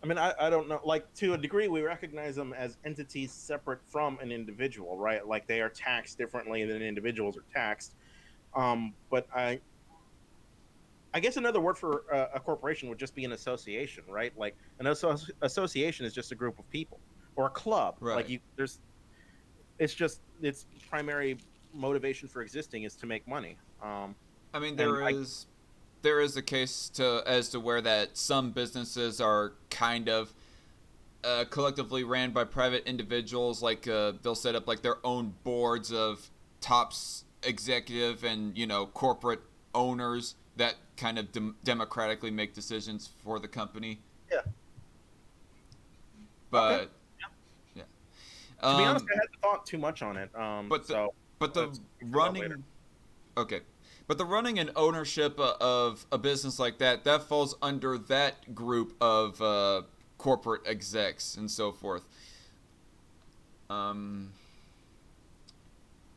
I mean, I don't know. Like to a degree, we recognize them as entities separate from an individual, right? Like they are taxed differently than individuals are taxed. But I guess another word for a corporation would just be an association, right? Like an association is just a group of people or a club. Like Right. it's just its primary motivation for existing is to make money. I mean, And there is a case to as to where that some businesses are kind of collectively ran by private individuals. Like they'll set up like their own boards of tops executive and corporate owners that kind of democratically make decisions for the company. yeah, okay. But yeah, To be honest, um, I hadn't thought too much on it. but the So but the let's figure it out later. running Okay. But the running and ownership of a business like that falls under that group of corporate execs and so forth. Um,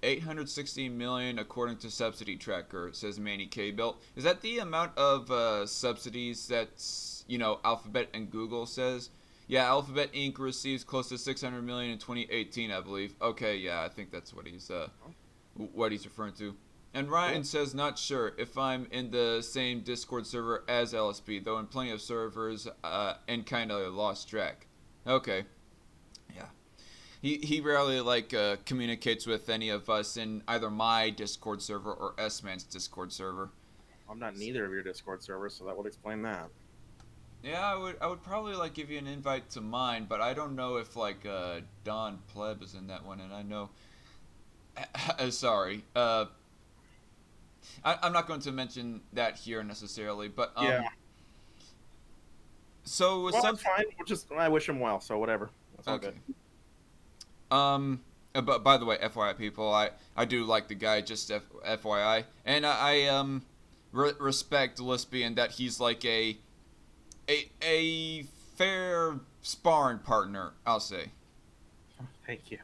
816 million according to subsidy tracker, says Manny K. Built. Is that the amount of subsidies that's Alphabet and Google says. Yeah, Alphabet Inc. receives close to 600 million in 2018, I believe. Okay, yeah, I think that's what he's referring to. And Ryan Cool. says, not sure if I'm in the same Discord server as LSP, though in plenty of servers, and kind of lost track. Okay, yeah. He rarely communicates with any of us in either my Discord server or S-Man's Discord server. I'm not in either of your Discord servers, so that would explain that. Yeah, I would probably give you an invite to mine, but I don't know if Don Pleb is in that one, and I know. Sorry, I'm not going to mention that here necessarily, but Yeah. So Well, that's fine. I wish him well, so whatever. That's all okay. good. But by the way, FYI, people, I do like the guy. Just FYI, and I respect Lispy in that he's like a fair sparring partner, I'll say. Thank you.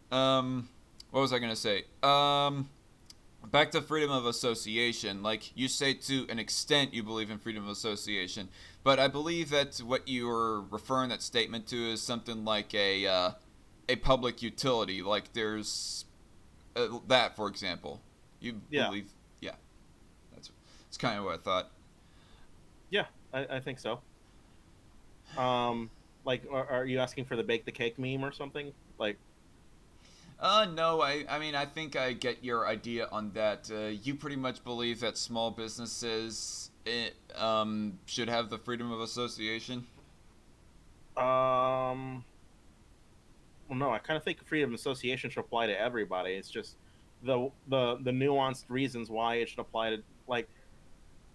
What was I gonna say? Back to freedom of association. Like you say, to an extent, you believe in freedom of association, but I believe that what you're referring that statement to is something like a public utility. Like there's that, for example. You Yeah. believe? Yeah, that's kind of what I thought. Yeah, I think so. Like, are you asking for the bake the cake meme or something? Like, No, I mean, I think I get your idea on that. You pretty much believe that small businesses should have the freedom of association? um, well, no, I kind of think freedom of association should apply to everybody. It's just the nuanced reasons why it should apply to like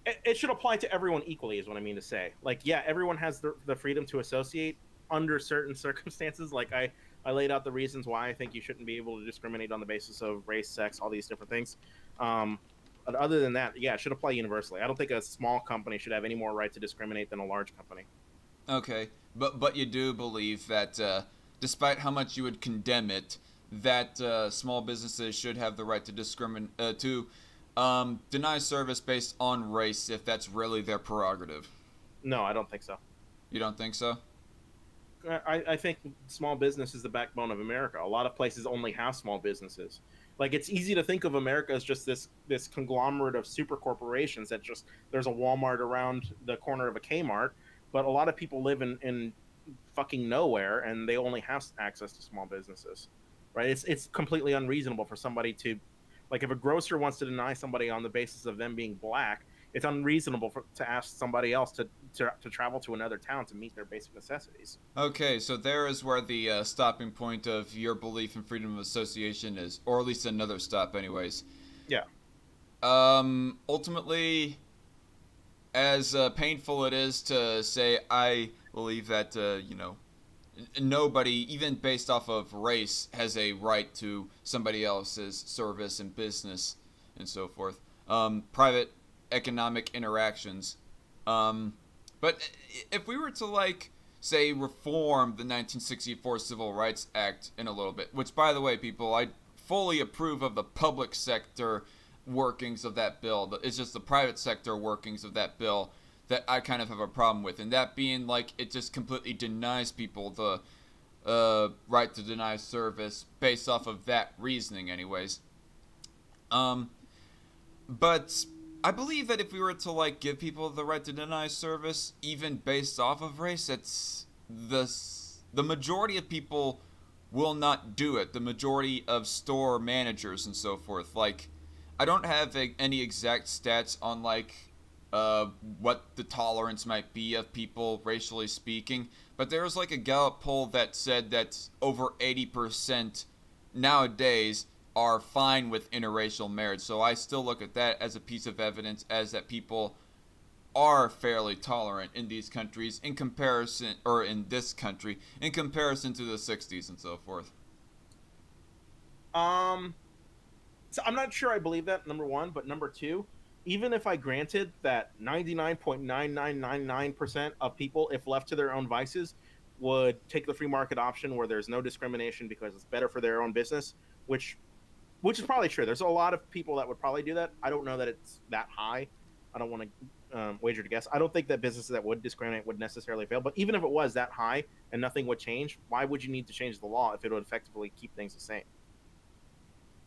it should apply to everyone equally is what I mean to say. Like, yeah, everyone has the freedom to associate under certain circumstances. Like I laid out the reasons why I think you shouldn't be able to discriminate on the basis of race, sex, all these different things. Um, but other than that, yeah, it should apply universally. I don't think a small company should have any more right to discriminate than a large company. Okay, but you do believe that, despite how much you would condemn it, that small businesses should have the right to deny service based on race if that's really their prerogative. No, I don't think so. You don't think so? I think small business is the backbone of America. A lot of places only have small businesses. Like it's easy to think of America as just this conglomerate of super corporations that just there's a Walmart around the corner of a Kmart, but a lot of people live in fucking nowhere and they only have access to small businesses. Right? It's completely unreasonable for somebody to like if a grocer wants to deny somebody on the basis of them being black, it's unreasonable to ask somebody else to travel to another town to meet their basic necessities. Okay, so there is where the stopping point of your belief in freedom of association is, or at least another stop, anyways. Yeah. Ultimately, as painful it is to say, I believe that nobody, even based off of race, has a right to somebody else's service and business and so forth. Private economic interactions. But if we were to say reform the 1964 Civil Rights Act in a little bit, which by the way, people, I fully approve of the public sector workings of that bill. It's just the private sector workings of that bill that I kind of have a problem with, and that being it just completely denies people the right to deny service based off of that reasoning, anyways. But I believe that if we were to give people the right to deny service, even based off of race, it's the majority of people will not do it. The majority of store managers and so forth. I don't have any exact stats on what the tolerance might be of people racially speaking, but there was a Gallup poll that said that over 80% nowadays are fine with interracial marriage. So I still look at that as a piece of evidence as that people are fairly tolerant in these countries in comparison, or in this country, in comparison to the 60s and so forth. Um, so I'm not sure I believe that, number one, but number two, even if I granted that 99.9999% of people, if left to their own vices, would take the free market option where there's no discrimination because it's better for their own business, which is probably true. There's a lot of people that would probably do that. I don't know that it's that high. I don't want to wager to guess. I don't think that businesses that would discriminate would necessarily fail. But even if it was that high and nothing would change, why would you need to change the law if it would effectively keep things the same?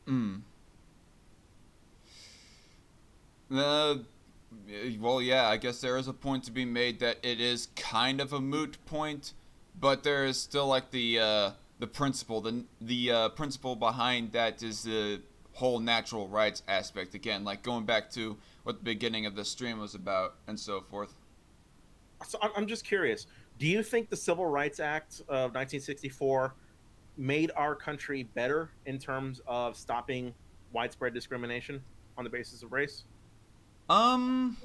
Hmm. Uh, well, yeah, I guess there is a point to be made that it is kind of a moot point, but there is still like the principle. The principle behind that is the whole natural rights aspect. Again, like going back to what the beginning of the stream was about and so forth. So I'm just curious. Do you think the Civil Rights Act of 1964 made our country better in terms of stopping widespread discrimination on the basis of race? Um,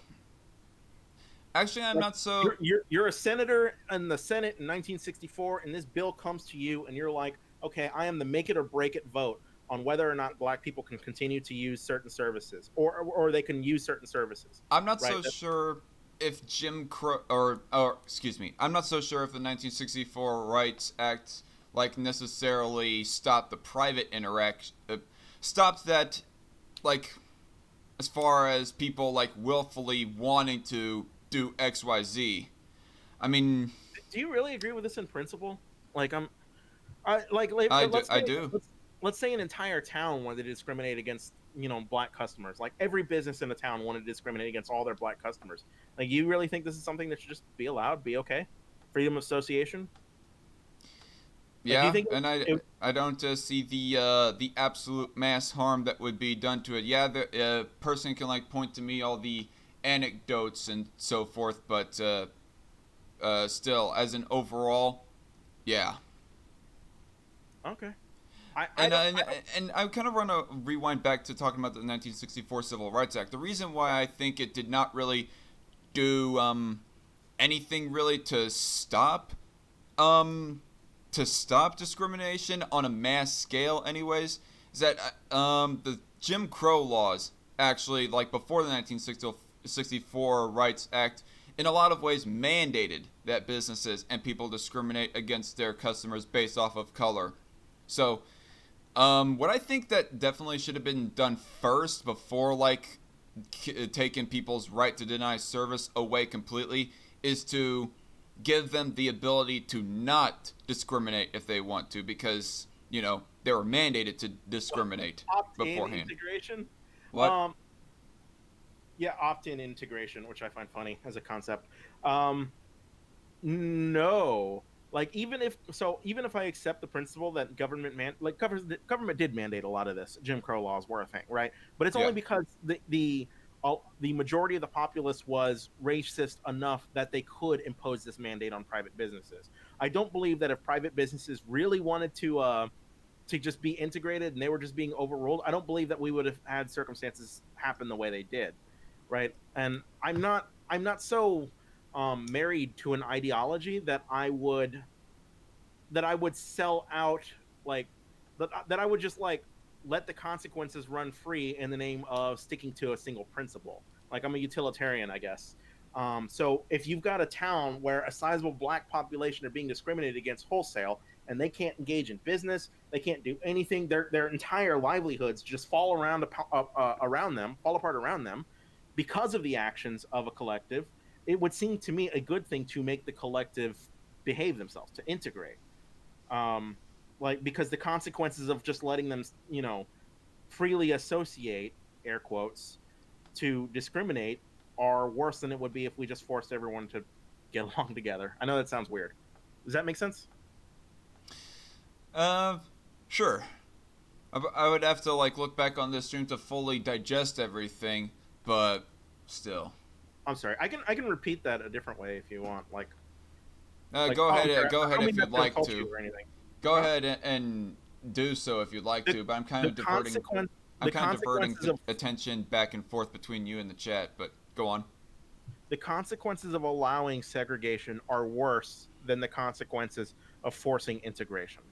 actually, I'm Like not so. you're a senator in the Senate in 1964, and this bill comes to you, and you're like, okay, I am the make it or break it vote on whether or not Black people can continue to use certain services, or they can use certain services, I'm not right? so sure if Jim Crow or excuse me, I'm not so sure if the 1964 Rights Act like necessarily stopped the private interaction, stopped that like as far as people like willfully wanting to do X Y Z. I mean, Do you really agree with this in principle? Like like let's I say do. let's say an entire town wanted to discriminate against Black customers. Like every business in the town wanted to discriminate against all their Black customers. Like you really think this is something that should just be allowed, be okay? Freedom of association. Like do you Yeah, think and it, I don't see the absolute mass harm that would be done to it. Yeah, the person can like point to me all the anecdotes and so forth, but still, as an overall, yeah. okay? I I And don't and, and I kind of want to rewind back to talking about the 1964 Civil Rights Act. The reason why I think it did not really do anything really um to stop discrimination on a mass scale, anyways, is that the Jim Crow laws actually, like before the 1964 Rights Act, in a lot of ways mandated that businesses and people discriminate against their customers based off of color. So, what I think that definitely should have been done first before like taking people's right to deny service away completely is to give them the ability to not discriminate if they want to, because they were mandated to discriminate opt-in beforehand. integration. What? Um, yeah, opt-in integration, which I find funny as a concept. Um, No, like even if I accept the principle that government did mandate a lot of this, Jim Crow laws were a thing, right? But it's Yeah. only because the majority of the populace was racist enough that they could impose this mandate on private businesses. I don't believe that if private businesses really wanted to just be integrated and they were just being overruled, I don't believe that we would have had circumstances happen the way they did, right? And I'm not so married to an ideology that I would sell out, like that I would just like let the consequences run free in the name of sticking to a single principle. Like I'm a utilitarian, I guess. So if you've got a town where a sizable Black population are being discriminated against wholesale and they can't engage in business, they can't do anything, their entire livelihoods just fall apart around them because of the actions of a collective. It would seem to me a good thing to make the collective behave themselves, to integrate, um like because the consequences of just letting them freely associate, air quotes, to discriminate are worse than it would be if we just forced everyone to get along together. I know that sounds weird. Does that make sense? Uh, sure. I would have to like look back on this stream to fully digest everything, but still. I'm sorry, I can repeat that a different way if you want, Go oh, ahead. here, Go I ahead don't if mean you'd that to like insult you to. or anything. Go Huh? ahead and do so if you'd like the, to. But I'm kind the of diverting. consequence I'm the kind of diverting consequences the of attention back and forth between you and the chat. But go on. the consequences of allowing segregation are worse than the consequences of forcing integration.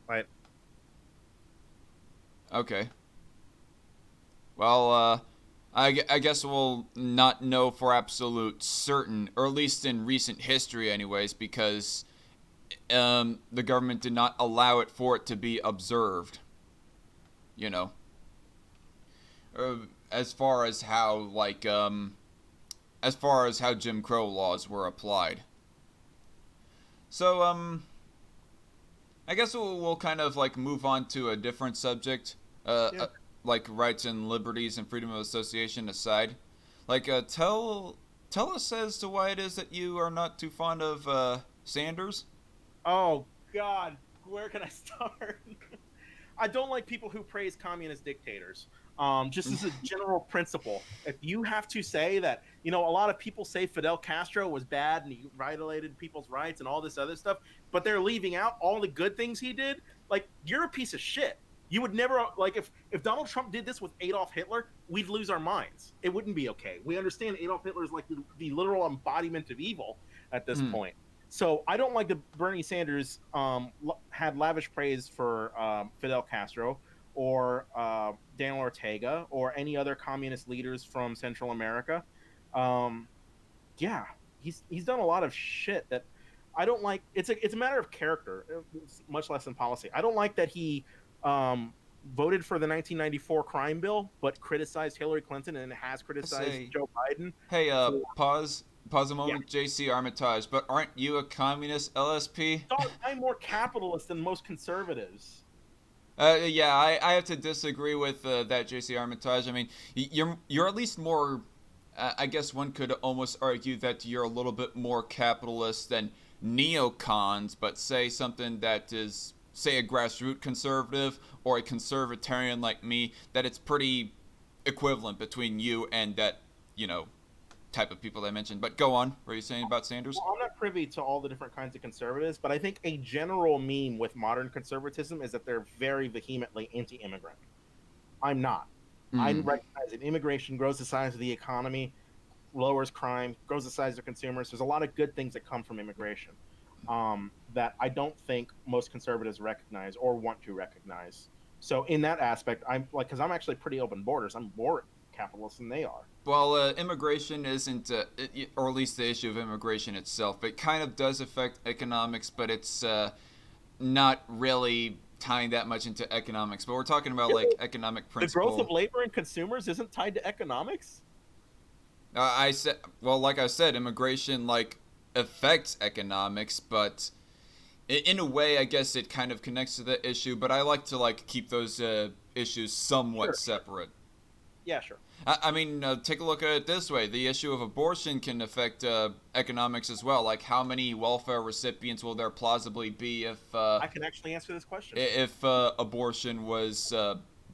Right? Okay. Well, I guess we'll not know for absolute certain, or at least in recent history, anyways, because the government did not allow it for it to be observed. You know. Uh, as far as how as far as how Jim Crow laws were applied. So I guess we'll kind of like move on to a different subject, Yeah. like rights and liberties and freedom of association aside. Like tell us as to why it is that you are not too fond of Sanders. Oh God, where can I start? I don't like people who praise communist dictators. Just as a general principle, if you have to say that, a lot of people say Fidel Castro was bad and he violated people's rights and all this other stuff, but they're leaving out all the good things he did. Like, you're a piece of shit. You would never, like, if Donald Trump did this with Adolf Hitler, we'd lose our minds. It wouldn't be okay. We understand Adolf Hitler is like the literal embodiment of evil at this Mm, point. So I don't like that Bernie Sanders had lavish praise for Fidel Castro or Daniel Ortega or any other communist leaders from Central America. Um, yeah, he's done a lot of shit that I don't like. It's a matter of character, much less than policy. I don't like that he voted for the 1994 crime bill, but criticized Hillary Clinton and has I criticized say, Joe Biden hey, for. pause a Yeah, moment, JC Armitage. But aren't you a communist, LSP? dog, I'm more capitalist than most conservatives. Yeah, I have to disagree with that, JC Armitage. I mean, you're at least more. I guess one could almost argue that you're a little bit more capitalist than neocons, but say something that is, say, a grassroots conservative or a conservatarian like me, that it's pretty equivalent between you and that, you know, type of people I mentioned. But go on. What were you saying about Sanders? Well, I'm not privy to all the different kinds of conservatives, but I think a general meme with modern conservatism is that they're very vehemently anti-immigrant. I'm not. I Hmm. recognize that immigration grows the size of the economy, lowers crime, grows the size of consumers. There's a lot of good things that come from immigration that I don't think most conservatives recognize or want to recognize. So in that aspect, I'm like, because I'm actually pretty open borders. I'm more capitalist than they are. Well, immigration isn't, or at least the issue of immigration itself. It kind of does affect economics, but it's not really tying that much into economics. But we're talking about like economic The growth of principle. labor and consumers isn't tied to economics. I said, well, like I said, immigration like affects economics, but in a way, I guess it kind of connects to the issue. But I like to like keep those issues somewhat Sure. separate. Yeah, sure. I mean, take a look at it this way: the issue of abortion can affect economics as well. Like, how many welfare recipients will there plausibly be I can actually answer this question. if abortion was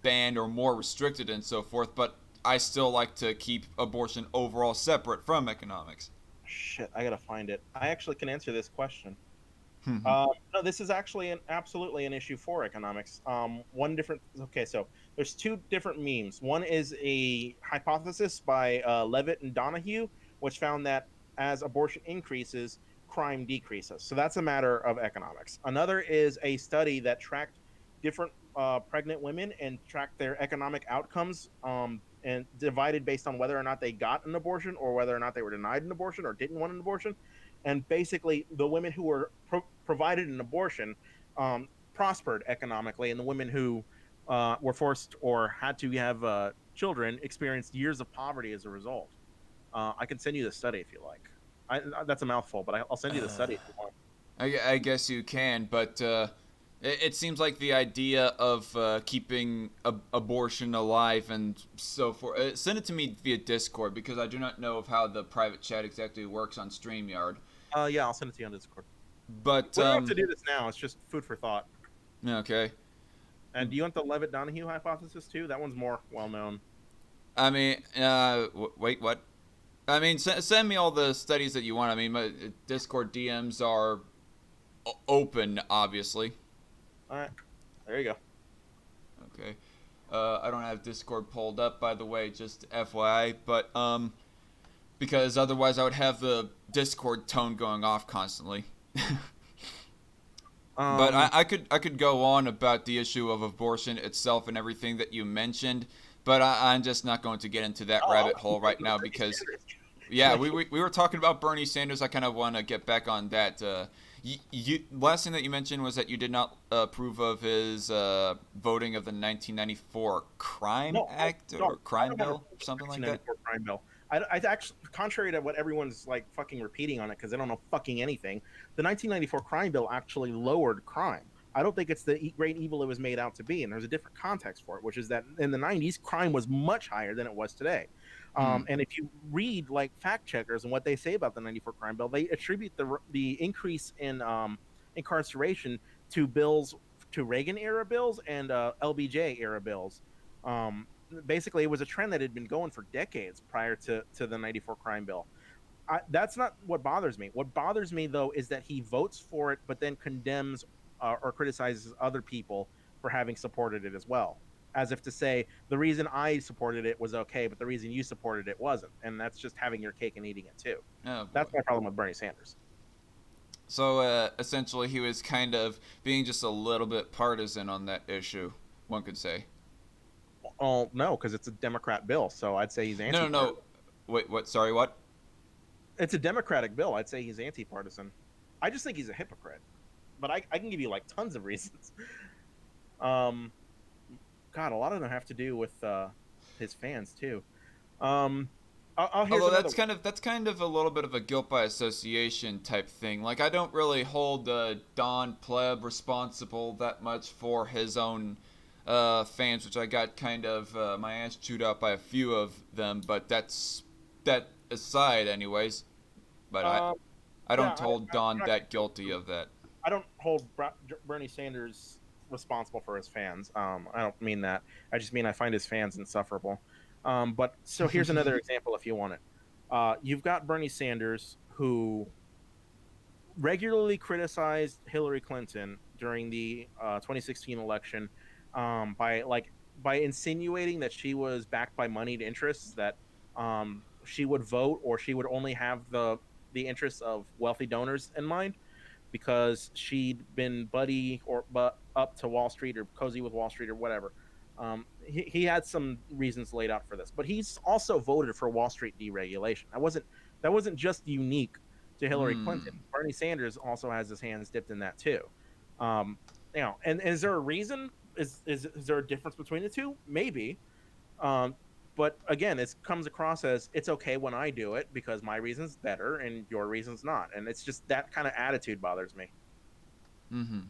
banned or more restricted and so forth? But I still like to keep abortion overall separate from economics. Shit, I gotta find it. I actually can answer this question. Hmm. No, this is actually absolutely an issue for economics. One different. Okay, so there's two different memes. One is a hypothesis by Levitt and Donahue, which found that as abortion increases, crime decreases. So that's a matter of economics. Another is a study that tracked different pregnant women and tracked their economic outcomes and divided based on whether or not they got an abortion or whether or not they were denied an abortion or didn't want an abortion. And basically, the women who were provided an abortion prospered economically, and the women who were forced or had to have children experienced years of poverty as a result. I can send you the study if you like. That's a mouthful, but I'll send you the study if you want. I guess you can, but it seems like the idea of keeping abortion alive and so forth. Send it to me via Discord because I do not know of how the private chat exactly works on StreamYard. Yeah, I'll send it to you on Discord. But We don't have to do this now. It's just food for thought. okay. And do you want the Levitt Donahue hypothesis too? That one's more well known. I mean, wait, what? I mean, send me all the studies that you want. I mean, my Discord DMs are open, obviously. All right, there you go. Okay. I don't have Discord pulled up, by the way, just FYI. But because otherwise I would have the Discord tone going off constantly. But Um, I could go on about the issue of abortion itself and everything that you mentioned, but I'm just not going to get into that oh, rabbit I'll hole keep it right to the now Bernie because Sanders. yeah, we were talking about Bernie Sanders. I kind of want to get back on that. last thing that you mentioned was that you did not approve of his voting of the 1994 Crime No, Act no, or I Crime don't have a Bill or something like that. 1994 crime bill. I actually, contrary to what everyone's like fucking repeating on it because they don't know fucking anything, the 1994 crime bill actually lowered crime. I don't think it's the great evil it was made out to be, and there's a different context for it, which is that in the 90s, crime was much higher than it was today. Hmm. And if you read like fact checkers and what they say about the 94 crime bill, they attribute the increase in incarceration to bills to Reagan era bills and LBJ era bills. Basically, it was a trend that had been going for decades prior to the 94 crime bill. That's not what bothers me. What bothers me, though, is that he votes for it, but then condemns or criticizes other people for having supported it as well. As if to say, the reason I supported it was okay, but the reason you supported it wasn't. And that's just having your cake and eating it too. Oh That's boy. my problem with Bernie Sanders. So essentially, he was kind of being just a little bit partisan on that issue. One could say. Oh, no, because it's a Democrat bill. So I'd say he's No, no, no. anti-partisan. Wait, what? Sorry, what? It's a Democratic bill. I'd say he's anti-partisan. I just think he's a hypocrite. But I can give you like tons of reasons. Um, God, a lot of them have to do with his fans too. Um, here's Although another one. that's kind of a little bit of a guilt by association type thing. Like I don't really hold Don Pleb responsible that much for his own fans, which I got kind of my ass chewed out by a few of them. But that aside, anyways. But Um, I yeah, don't hold I'm Don not that guilty of that. I don't hold Bernie Sanders responsible for his fans. I don't mean that. I just mean I find his fans insufferable. But so here's another example if you want it. You've got Bernie Sanders who regularly criticized Hillary Clinton during the 2016 election by insinuating that she was backed by moneyed interests, that she would vote or she would only have the interests of wealthy donors in mind because she'd been buddy or but up to Wall Street or cozy with Wall Street or whatever. He had some reasons laid out for this, but he's also voted for Wall Street deregulation. That wasn't just unique to Hillary Clinton. Hmm. Bernie Sanders also has his hands dipped in that too. And is there a reason? Is there a difference between the two? Maybe. Um, but again, it comes across as it's okay when I do it because my reason's better and your reason's not, and it's just that kind of attitude bothers me. Mm-hmm.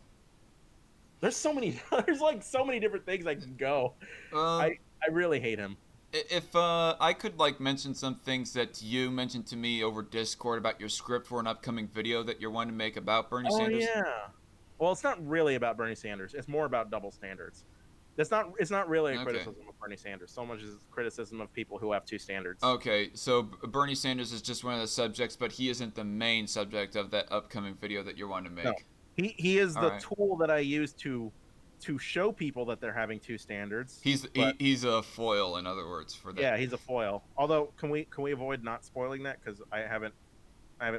There's so many, there's like so many different things I can go. I Um, I really hate him. if I could like mention some things that you mentioned to me over Discord about your script for an upcoming video that you're wanting to make about Bernie Oh Sanders. yeah. Well, it's not really about Bernie Sanders. It's more about double standards. That's not. It's not really a Okay. criticism of Bernie Sanders so much as criticism of people who have two standards. Okay, so Bernie Sanders is just one of the subjects, but he isn't the main subject of that upcoming video that you're wanting to No, make. he is All the right. tool that I use to show people that they're having two standards. But He's a foil, in other words, for that. yeah, he's a foil. Although, can we avoid not spoiling that because I haven't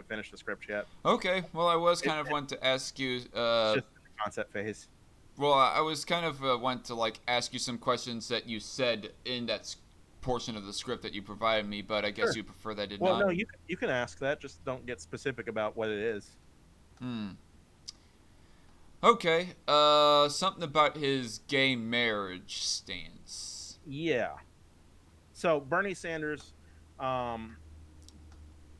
finished the script yet. Okay, well, I was It, kind of wanting to ask you. it's just in the concept phase. Well, I was kind of want to like ask you some questions that you said in that portion of the script that you provided me, but I guess Sure. you prefer that I did Well, not. no, you can ask that. Just don't get specific about what it is. Hmm. Okay. Something about his gay marriage stance. Yeah. So um,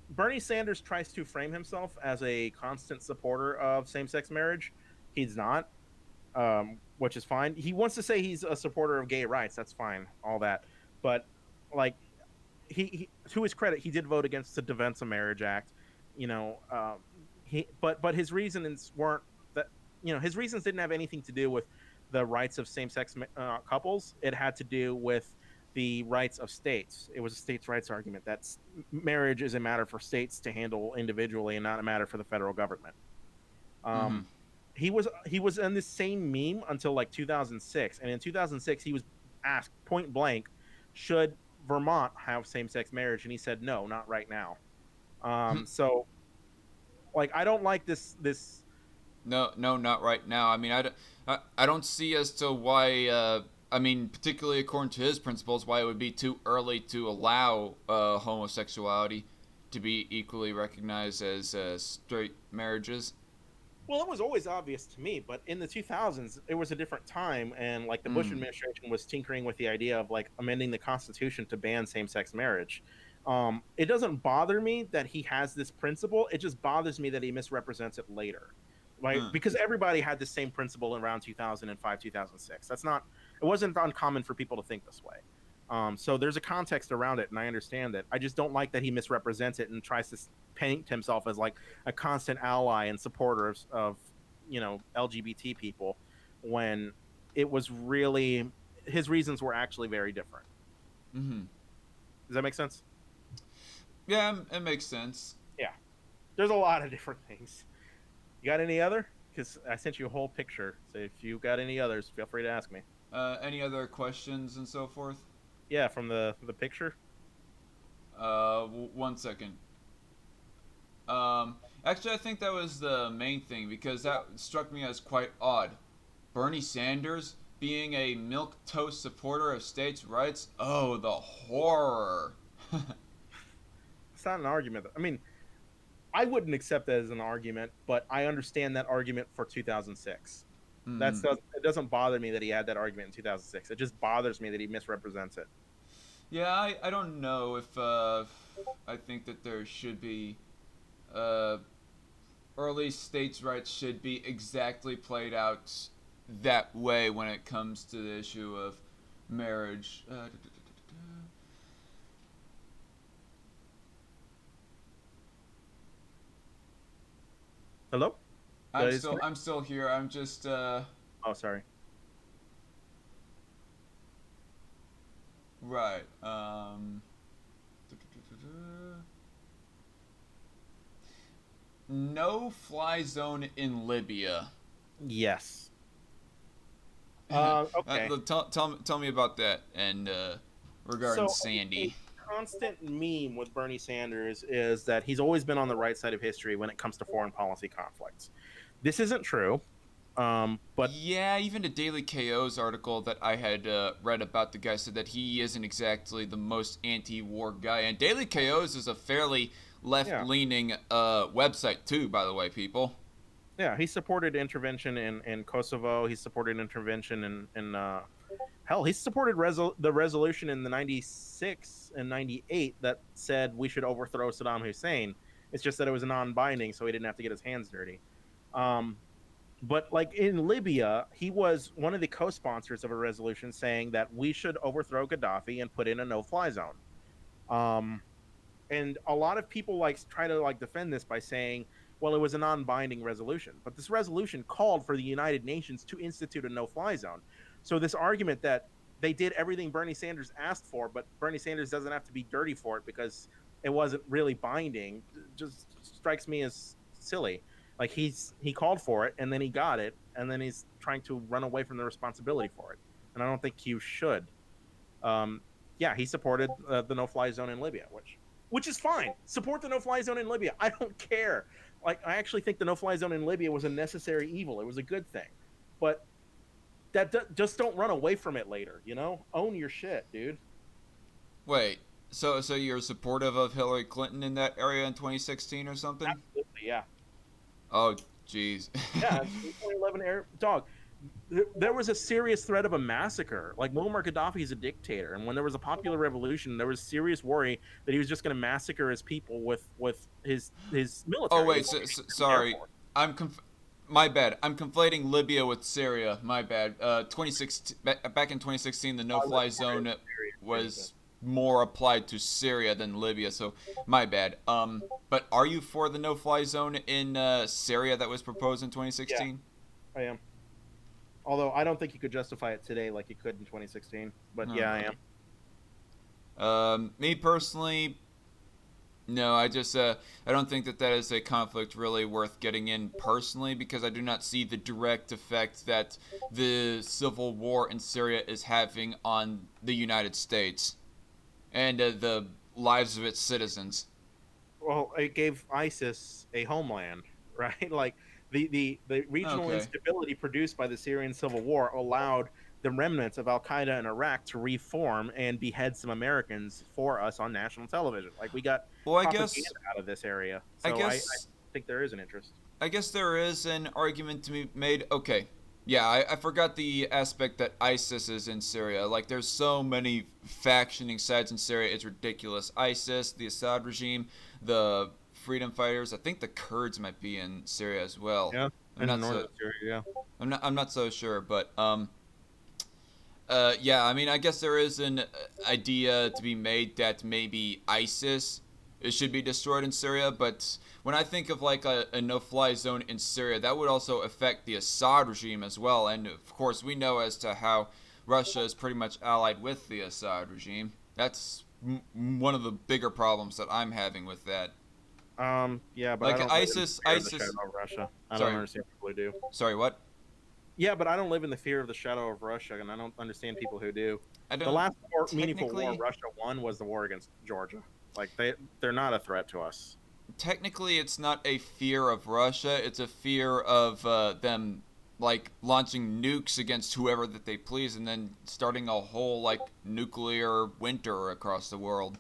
Bernie Sanders tries to frame himself as a constant supporter of same-sex marriage. He's not, which is fine. He wants to say he's a supporter of gay rights. That's fine, all that. But like he to his credit, he did vote against the Defense of Marriage Act. You know, but his reasons weren't that. His reasons didn't have anything to do with the rights of same-sex couples. It had to do with the rights of states. It was a states' rights argument that marriage is a matter for states to handle individually and not a matter for the federal government. Mm-hmm. Um, he was in this same meme until like 2006, and in 2006 he was asked point blank, should Vermont have same-sex marriage, and he said no, not right now. So like I don't like this. No, no, not right now. I mean, I don't see as to why. I mean, particularly according to his principles, why it would be too early to allow homosexuality to be equally recognized as straight marriages. Well, it was always obvious to me, but in the 2000s, it was a different time, and like the Bush Mm, administration was tinkering with the idea of like amending the Constitution to ban same-sex marriage. It doesn't bother me that he has this principle. It just bothers me that he misrepresents it later, right? uh, Because everybody had the same principle around 2005, 2006. That's not. It wasn't uncommon for people to think this way. So there's a context around it, and I understand it. I just don't like that he misrepresents it and tries to paint himself as like a constant ally and supporter of LGBT people when it was really his reasons were actually very different. mm-hmm. Does that make sense? Yeah, it makes sense. Yeah. There's a lot of different things. You got any other? Because I sent you a whole picture. So if you got any others, feel free to ask me. Any other questions and so forth? Yeah, from the picture. One second. Actually, I think that was the main thing because that struck me as quite odd. Bernie Sanders being a milk toast supporter of states' rights. Oh, the horror. It's not an argument. I mean, I wouldn't accept that as an argument, but I understand that argument for 2006. Mm-hmm. It doesn't bother me that he had that argument in 2006. It just bothers me that he misrepresents it. Yeah, I don't know if I think that there should be uh, early states' rights should be exactly played out that way when it comes to the issue of marriage. Hello? I'm Guys? still I'm still here. I'm just Oh, sorry. right. No fly zone in Libya. Yes. Okay. Tell me about that and regarding So a Sandy. constant meme with Bernie Sanders is that he's always been on the right side of history when it comes to foreign policy conflicts. This isn't true. But Yeah, even the Daily KO's article that I had read about the guy said that he isn't exactly the most anti-war guy. And Daily KO's is a fairly yeah, left-leaning website too, by the way, people. yeah, he supported intervention in Kosovo. He supported intervention in hell. He supported the resolution in the '96 and '98 that said we should overthrow Saddam Hussein. It's just that it was non-binding, so he didn't have to get his hands dirty. Um, but like in Libya, he was one of the co-sponsors of a resolution saying that we should overthrow Gaddafi and put in a no-fly zone. Um, and a lot of people like try to like defend this by saying, well, it was a non-binding resolution, but this resolution called for the United Nations to institute a no-fly zone. So this argument that they did everything Bernie Sanders asked for, but Bernie Sanders doesn't have to be dirty for it because it wasn't really binding, just strikes me as silly. Like he called for it and then he got it and then he's trying to run away from the responsibility for it. And I don't think you should. Um, yeah, he supported the no-fly zone in Libya, which is fine. Support the no-fly zone in Libya. I don't care. Like I actually think the no-fly zone in Libya was a necessary evil. It was a good thing, but just don't run away from it later. Own your shit, dude. Wait, so you're supportive of Hillary Clinton in that area in 2016 or something? Absolutely, yeah, Oh, jeez. yeah. 2011 dog. There was a serious threat of a massacre. Like Muammar Gaddafi is a dictator, and when there was a popular revolution, there was serious worry that he was just going to massacre his people with his Oh military, wait, his air sorry. force. I'm my bad. I'm conflating Libya with Syria. My bad. 2016 back in 2016 the no-fly zone was more applied to Syria than Libya. So my bad. But are you for the no-fly zone in Syria that was proposed in Yeah, 2016? I am. Although I don't think you could justify it today like you could in 2016. But Oh yeah, I god. am. Me personally, no, I don't think that that is a conflict really worth getting in personally because I do not see the direct effect that the civil war in Syria is having on the United States and the lives of its citizens. Well, it gave ISIS a homeland, right? Like the regional Okay. instability produced by the Syrian civil war allowed the remnants of Al Qaeda in Iraq to reform and behead some Americans for us on national television. Like we got Well, propaganda out of this area, I so I guess think there is an interest. I guess there is an argument to be made. Okay, yeah, I forgot the aspect that ISIS is in Syria. Like, there's so many factioning sides in Syria, it's ridiculous. ISIS, the Assad regime, the freedom fighters. I think the Kurds might be in Syria as well. Yeah, I'm in not so. northern Syria. I'm not so sure, but yeah, I mean, I guess there is an idea to be made that maybe ISIS should be destroyed in Syria, but when I think of like a no-fly zone in Syria, that would also affect the Assad regime as well. And of course, we know as to how Russia is pretty much allied with the Assad regime. That's one of the bigger problems that I'm having with that. Yeah, but I Like don't live in the ISIS, fear of the shadow of Russia. I don't Sorry, understand people who do. sorry, what? Yeah, but I don't live in the fear of the shadow of Russia, and I don't understand people who do. I The don't last meaningful war technically. Russia won was the war against Georgia. Like they're not a threat to us. Technically, it's not a fear of Russia. It's a fear of them like launching nukes against whoever that they please, and then starting a whole like nuclear winter across the world.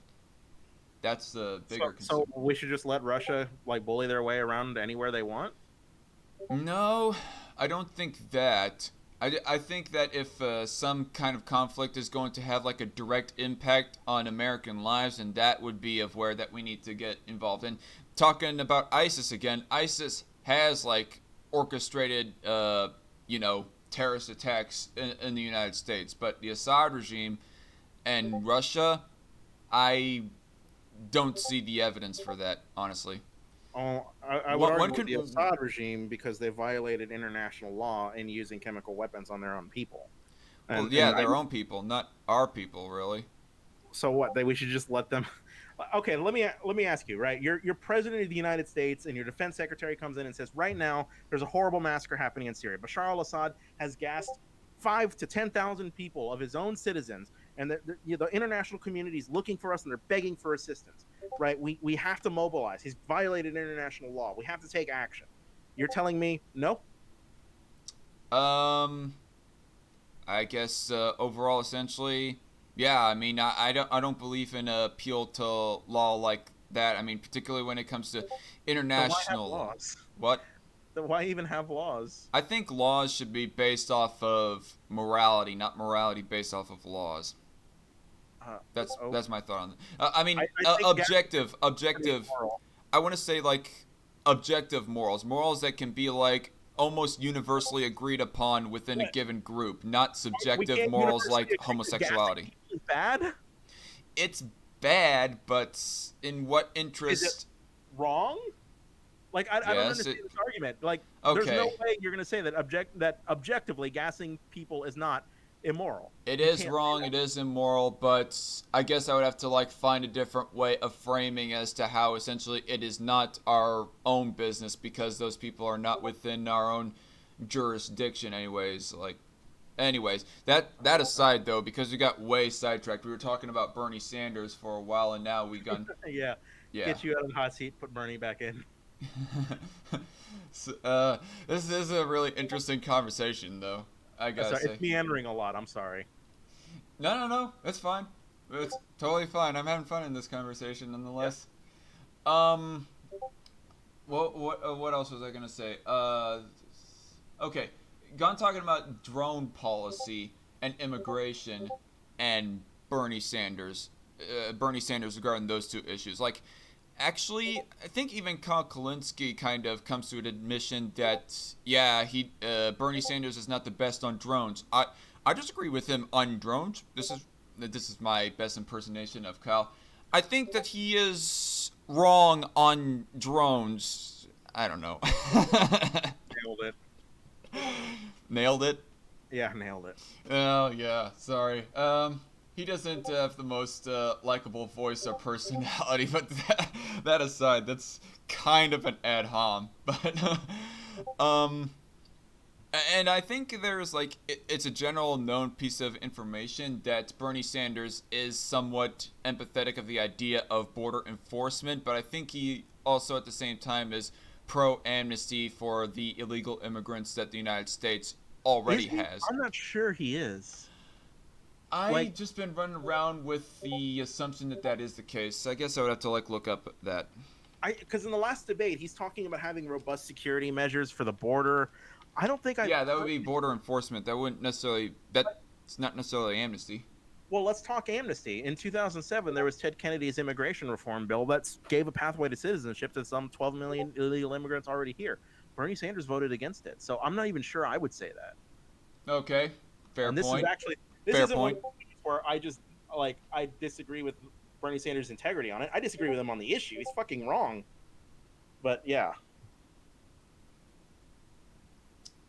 That's the bigger So concern. we should just let Russia like bully their way around anywhere they want. No, I don't think that. I think that if some kind of conflict is going to have like a direct impact on American lives, and that would be of where that we need to get involved in. Talking about ISIS again, ISIS has like orchestrated, terrorist attacks in the United States, but the Assad regime and Russia, I don't see the evidence for that, honestly. Oh, I would One argue with could. the Assad regime because they violated international law in using chemical weapons on their own people. Well, And yeah, I their own people, not our people, really. so what? They we should just let them. Okay, let me ask you. Right, you're president of the United States, and your defense secretary comes in and says, right now there's a horrible massacre happening in Syria. Bashar al-Assad has gassed 5 to 10,000 people of his own citizens, and the international community is looking for us, and they're begging for assistance. Right, we have to mobilize. He's violated international law. We have to take action. You're telling me no? Um, I guess overall, essentially, yeah. I mean, I don't believe in a appeal to law like that. I mean, particularly when it comes to Then why have international law. laws? What? Then why even have laws? I think laws should be based off of morality, not morality based off of laws. Uh, oh, That's my thought on that. I mean, I think gassing is objective. moral. I want to say like objective morals, morals that can be like almost universally agreed upon within a given group, not We subjective can't morals universally like agree that gassing homosexuality. people is bad. It's bad, but in what Is it interest? wrong? Like I don't Yes, it understand this argument. Like there's no okay. way you're going to say that objectively gassing people is not immoral. It You is can't say wrong, it is immoral, but I guess I would have to like find a different way of framing as to how essentially it is not our own business because those people are not within our own jurisdiction anyways. Like anyways, that aside though, because we got way sidetracked. We were talking about Bernie Sanders for a while and now we gone that. Yeah, yeah. get you out of the hot seat, put Bernie back in. So, this is a really interesting conversation though, I gotta Sorry, say. it's meandering a lot. I'm sorry. No, it's fine. It's totally fine. I'm having fun in this conversation Yeah. nonetheless. Um, what else was I gonna say? Okay, gone talking about drone policy and immigration, and Bernie Sanders. Bernie Sanders regarding those two issues. Like, actually, I think even Kyle Kalinske kind of comes to an admission that yeah, Bernie Sanders is not the best on drones. I disagree with him on drones. This is my best impersonation of Kyle. I think that he is wrong on drones. I don't know. Nailed it. Nailed it. Yeah, nailed it. Oh yeah, sorry. He doesn't have the most likable voice or personality, but that aside, that's kind of an ad hom. But um, and I think there's like it's a general known piece of information that Bernie Sanders is somewhat empathetic of the idea of border enforcement, but I think he also at the same time is pro amnesty for the illegal immigrants that the United States Is already he? has. I'm not sure he is. I Like just been running around with the assumption that that is the case. I guess I would have to like look up that. because in the last debate he's talking about having robust security measures for the border. I don't think I've Yeah, that would heard. be border enforcement. That wouldn't necessarily. That's not necessarily amnesty. Well, let's talk amnesty. In 2007, there was Ted Kennedy's immigration reform bill that gave a pathway to citizenship to some 12 million illegal immigrants already here. Bernie Sanders voted against it, so I'm not even sure I would say that. Okay, fair And this is point. actually this Fair isn't one point. of those things where I just I disagree with Bernie Sanders' integrity on it. I disagree with him on the issue. He's fucking wrong. But yeah,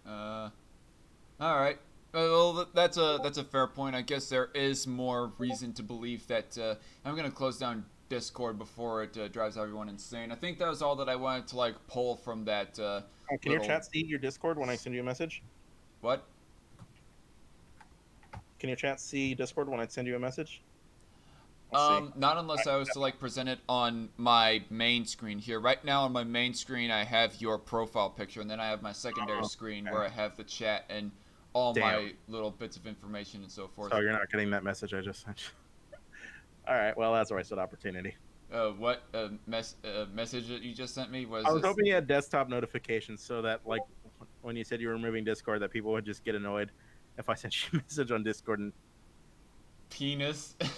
Uh, all right. Well, that's a fair point. I guess there is more reason to believe that. I'm gonna close down Discord before it drives everyone insane. I think that was all that I wanted to like pull from that can your little chat see your Discord when I send you a message? what? Can your chat see Discord when I send you a message? Let's see. Not unless I was to like present it on my main screen here. Right now on my main screen, I have your profile picture, and then I have my secondary Oh, screen okay. where I have the chat and all Damn. my little bits of information and so forth. So you're not getting that message I just sent you. All right. Well, that's a wasted opportunity. What message that you just sent me was I was this? hoping you had desktop notifications so that, like, when you said you were removing Discord, that people would just get annoyed if I sent you a message on Discord. And Penis. wait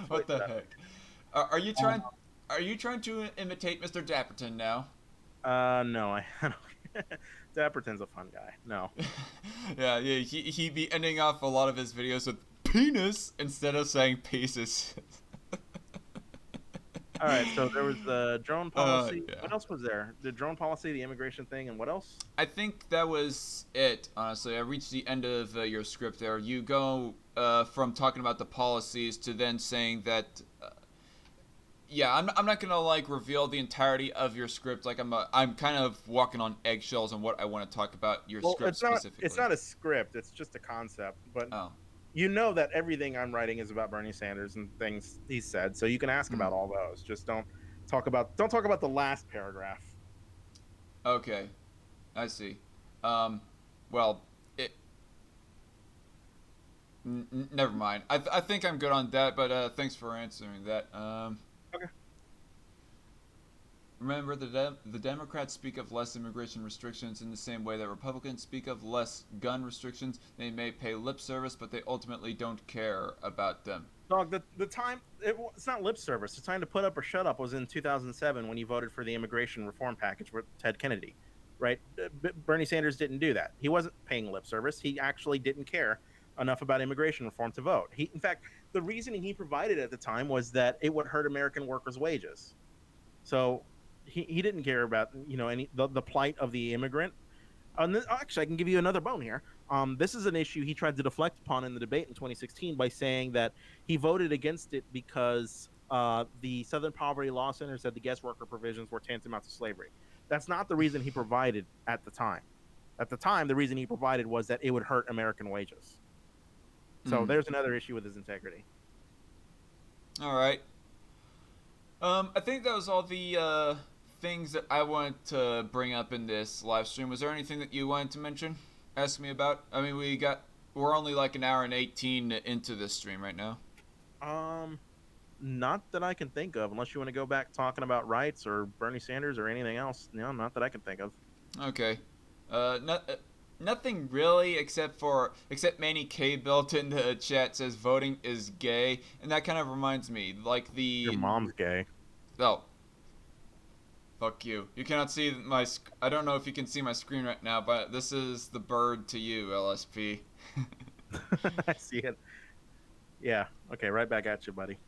What the heck? Are you trying? Are you trying to imitate Mr. Dapperton now? no, I don't. Dapperton's a fun guy. No. Yeah. He be ending off a lot of his videos with penis instead of saying pieces. All right. So there was the drone policy. Yeah. What else was there? The drone policy, the immigration thing, and what else? I think that was it. Honestly, I reached the end of your script there. You go from talking about the policies to then saying that. Yeah, I'm not gonna like reveal the entirety of your script. Like I'm kind of walking on eggshells on what I want to talk about your Well, script specifically. it's not a script. It's just a concept. But Oh. you know that everything I'm writing is about Bernie Sanders and things he said. So you can ask about all those. Just don't talk about the last paragraph. Okay, I see. Well, it. Never mind. I think I'm good on that. But thanks for answering that. Okay. Remember, the Democrats speak of less immigration restrictions in the same way that Republicans speak of less gun restrictions. They may pay lip service, but they ultimately don't care about them. Dog, the time it's not lip service. The time to put up or shut up was in 2007 when you voted for the immigration reform package with Ted Kennedy, right? Bernie Sanders didn't do that. He wasn't paying lip service. He actually didn't care enough about immigration reform to vote. In fact, the reasoning he provided at the time was that it would hurt American workers' wages. So he didn't care about the plight of the immigrant. Actually, I can give you another bone here. This is an issue he tried to deflect upon in the debate in 2016 by saying that he voted against it because the Southern Poverty Law Center said the guest worker provisions were tantamount to slavery. That's not the reason he provided at the time. At the time, the reason he provided was that it would hurt American wages. So there's another issue with his integrity. All right. I think that was all the things that I wanted to bring up in this live stream. Was there anything that you wanted to mention? Ask me about? I mean, we're only like an hour and 18 into this stream right now. Not that I can think of, unless you want to go back talking about rights or Bernie Sanders or anything else. No, not that I can think of. Okay. Nothing really except Manny K built in the chat says voting is gay, and that kind of reminds me, like Your mom's gay. Oh. Fuck you. You cannot see I don't know if you can see my screen right now, but this is the bird to you, LSP. I see it. Yeah. Okay, right back at you, buddy.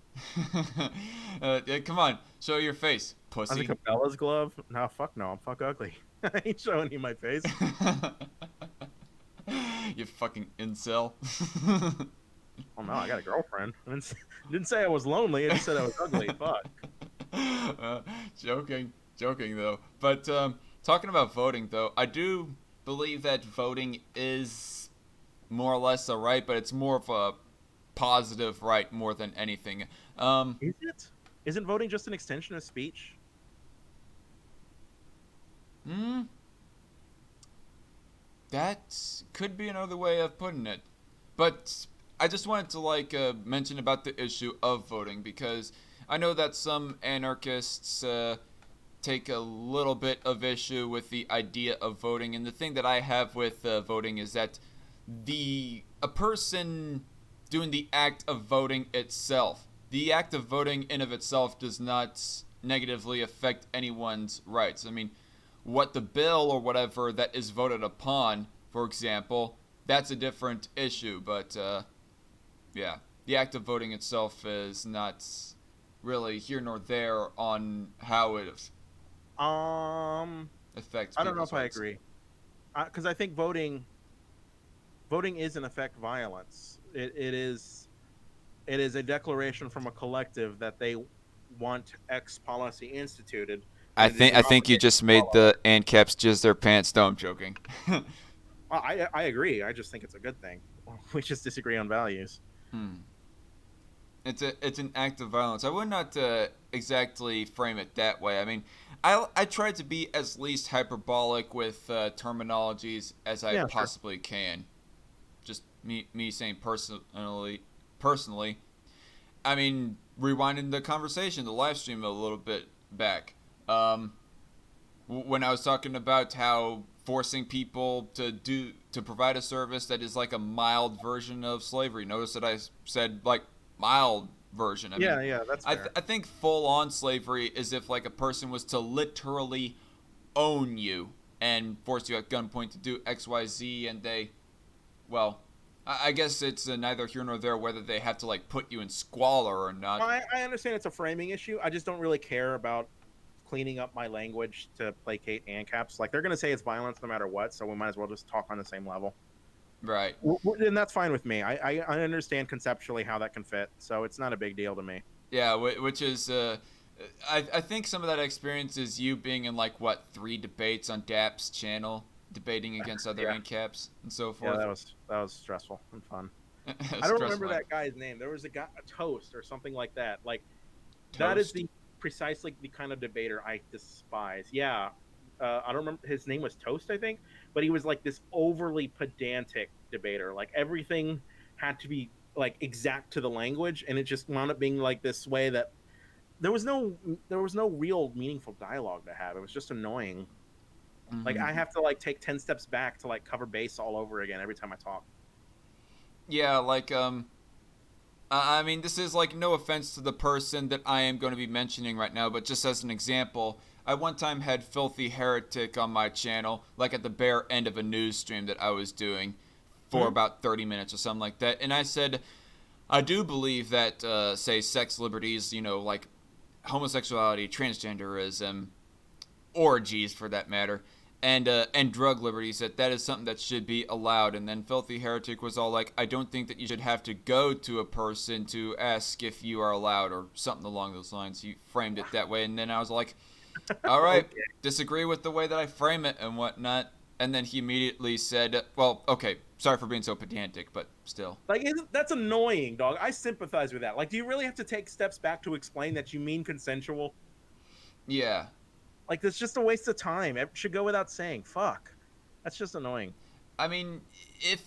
Yeah, come on, show your face, pussy. I think Cabela's glove? No, fuck no. I'm fuck ugly. I ain't showing you my face. You fucking incel. Oh no, I got a girlfriend. I didn't say I was lonely. I just said I was ugly. Fuck. Joking though. But talking about voting though, I do believe that voting is more or less a right, but it's more of a positive right more than anything. Is it? Isn't voting just an extension of speech? That could be another way of putting it. But I just wanted to mention about the issue of voting because I know that some anarchists take a little bit of issue with the idea of voting, and the thing that I have with voting is that a person doing the act of voting itself, the act of voting in of itself does not negatively affect anyone's rights. I mean, what the bill or whatever that is voted upon, for example, that's a different issue. But yeah, the act of voting itself is not really here nor there on how it Um, affects I don't know people's if I rights. agree, because I think voting is in effect violence. It is a declaration from a collective that they want X policy instituted, and it is I their think you obligation just to made follow it. the ANCAPs jizz their pants. No, I'm joking. I agree. I just think it's a good thing. We just disagree on values. Hmm. It's an act of violence. I would not exactly frame it that way. I mean, I try to be as least hyperbolic with terminologies as I Yeah, sure. possibly can. Just me saying personally. I mean, rewinding the conversation, the live stream a little bit back. Um, when I was talking about how forcing people to provide a service that is like a mild version of slavery. Notice that I said like mild version. I mean, Yeah, yeah, that's fair. I think full on slavery is if like a person was to literally own you and force you at gunpoint to do X Y Z, and they, well, I guess it's neither here nor there whether they have to like put you in squalor or not. I understand it's a framing issue. I just don't really care about cleaning up my language to placate ANCAPs. Like they're going to say it's violence no matter what, so we might as well just talk on the same level. Right. And that's fine with me. I understand conceptually how that can fit, so it's not a big deal to me. Yeah, which is I think some of that experience is you being in like what 3 debates on DAP's channel, debating against other Yeah, ANCAPs and so yeah, forth. that was stressful and fun. I don't remember Stressful. that guy's name. There was a guy, a Toast or something like that. Like that is Toast. the precisely the kind of debater I despise. Yeah, I don't remember his name was Toast, I think, but he was like this overly pedantic debater. Like everything had to be like exact to the language, and it just wound up being like this way that there was no real meaningful dialogue to have. It was just annoying. Like Hmm. I have to like take 10 steps back to like cover base all over again every time I talk. Yeah, like I mean, this is like no offense to the person that I am going to be mentioning right now, but just as an example, I one time had Filthy Heretic on my channel, like at the bare end of a news stream that I was doing for Hmm? about 30 minutes or something like that. And I said, I do believe that, say, sex liberties, like homosexuality, transgenderism, orgies for that matter, and drug liberties, that is something that should be allowed. And then Filthy Heretic was all like, I don't think that you should have to go to a person to ask if you are allowed or something along those lines. He framed it that way, and then I was like, all right, Okay. disagree with the way that I frame it and whatnot. And then he immediately said, well, okay, sorry for being so pedantic, but still. Like that's annoying, dog. I sympathize with that. Like, do you really have to take steps back to explain that you mean consensual? Yeah. Like, that's just a waste of time. It should go without saying. Fuck. That's just annoying. I mean, if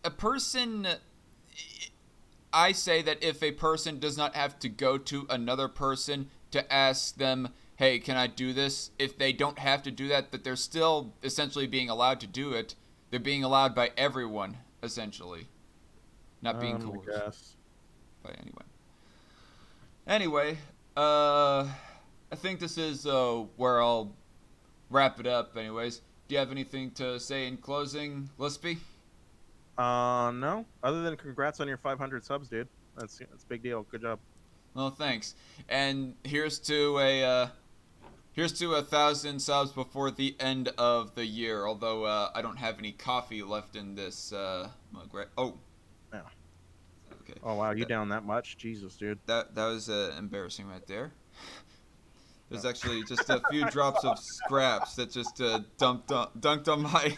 a person I say that if a person does not have to go to another person to ask them, hey, can I do this? If they don't have to do that, but they're still essentially being allowed to do it, they're being allowed by everyone, essentially. Not being I coerced guess. by anyone. Anyway, I think this is where I'll wrap it up, anyways. Do you have anything to say in closing, Lispy? No. Other than congrats on your 500 subs, dude. That's a big deal. Good job. Well, thanks. And here's to 1,000 subs before the end of the year. Although I don't have any coffee left in this mug. Right? Oh, Yeah. okay. Oh wow, you That down that much? Jesus, dude. that was embarrassing right there. There's actually just a few drops of scraps that just dunked on my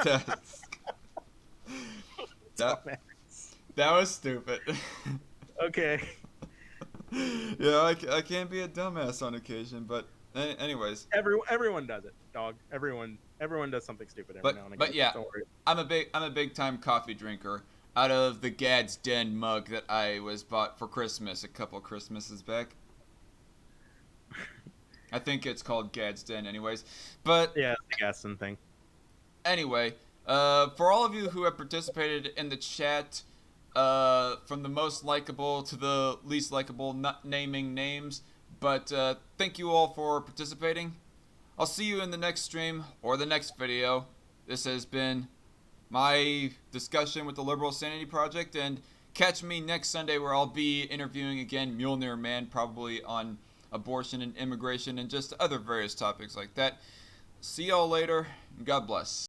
desk. That Dumbass. that was stupid. Okay. Yeah, I can't be a dumbass on occasion, but anyways. Everyone does it, dog. Everyone does something stupid every now and But again. yeah, Don't worry. I'm a big time coffee drinker. out of the Gad's Den mug that I was bought for Christmas a couple Christmases back. I think it's called Gad's Den, anyways. But Yeah, the Gaston thing. anyway, for all of you who have participated in the chat, from the most likable to the least likable, not naming names, but thank you all for participating. I'll see you in the next stream or the next video. This has been my discussion with the Liberal Sanity Project, and catch me next Sunday where I'll be interviewing again Mjolnir Man, probably on abortion and immigration and just other various topics like that. See y'all later, and God bless.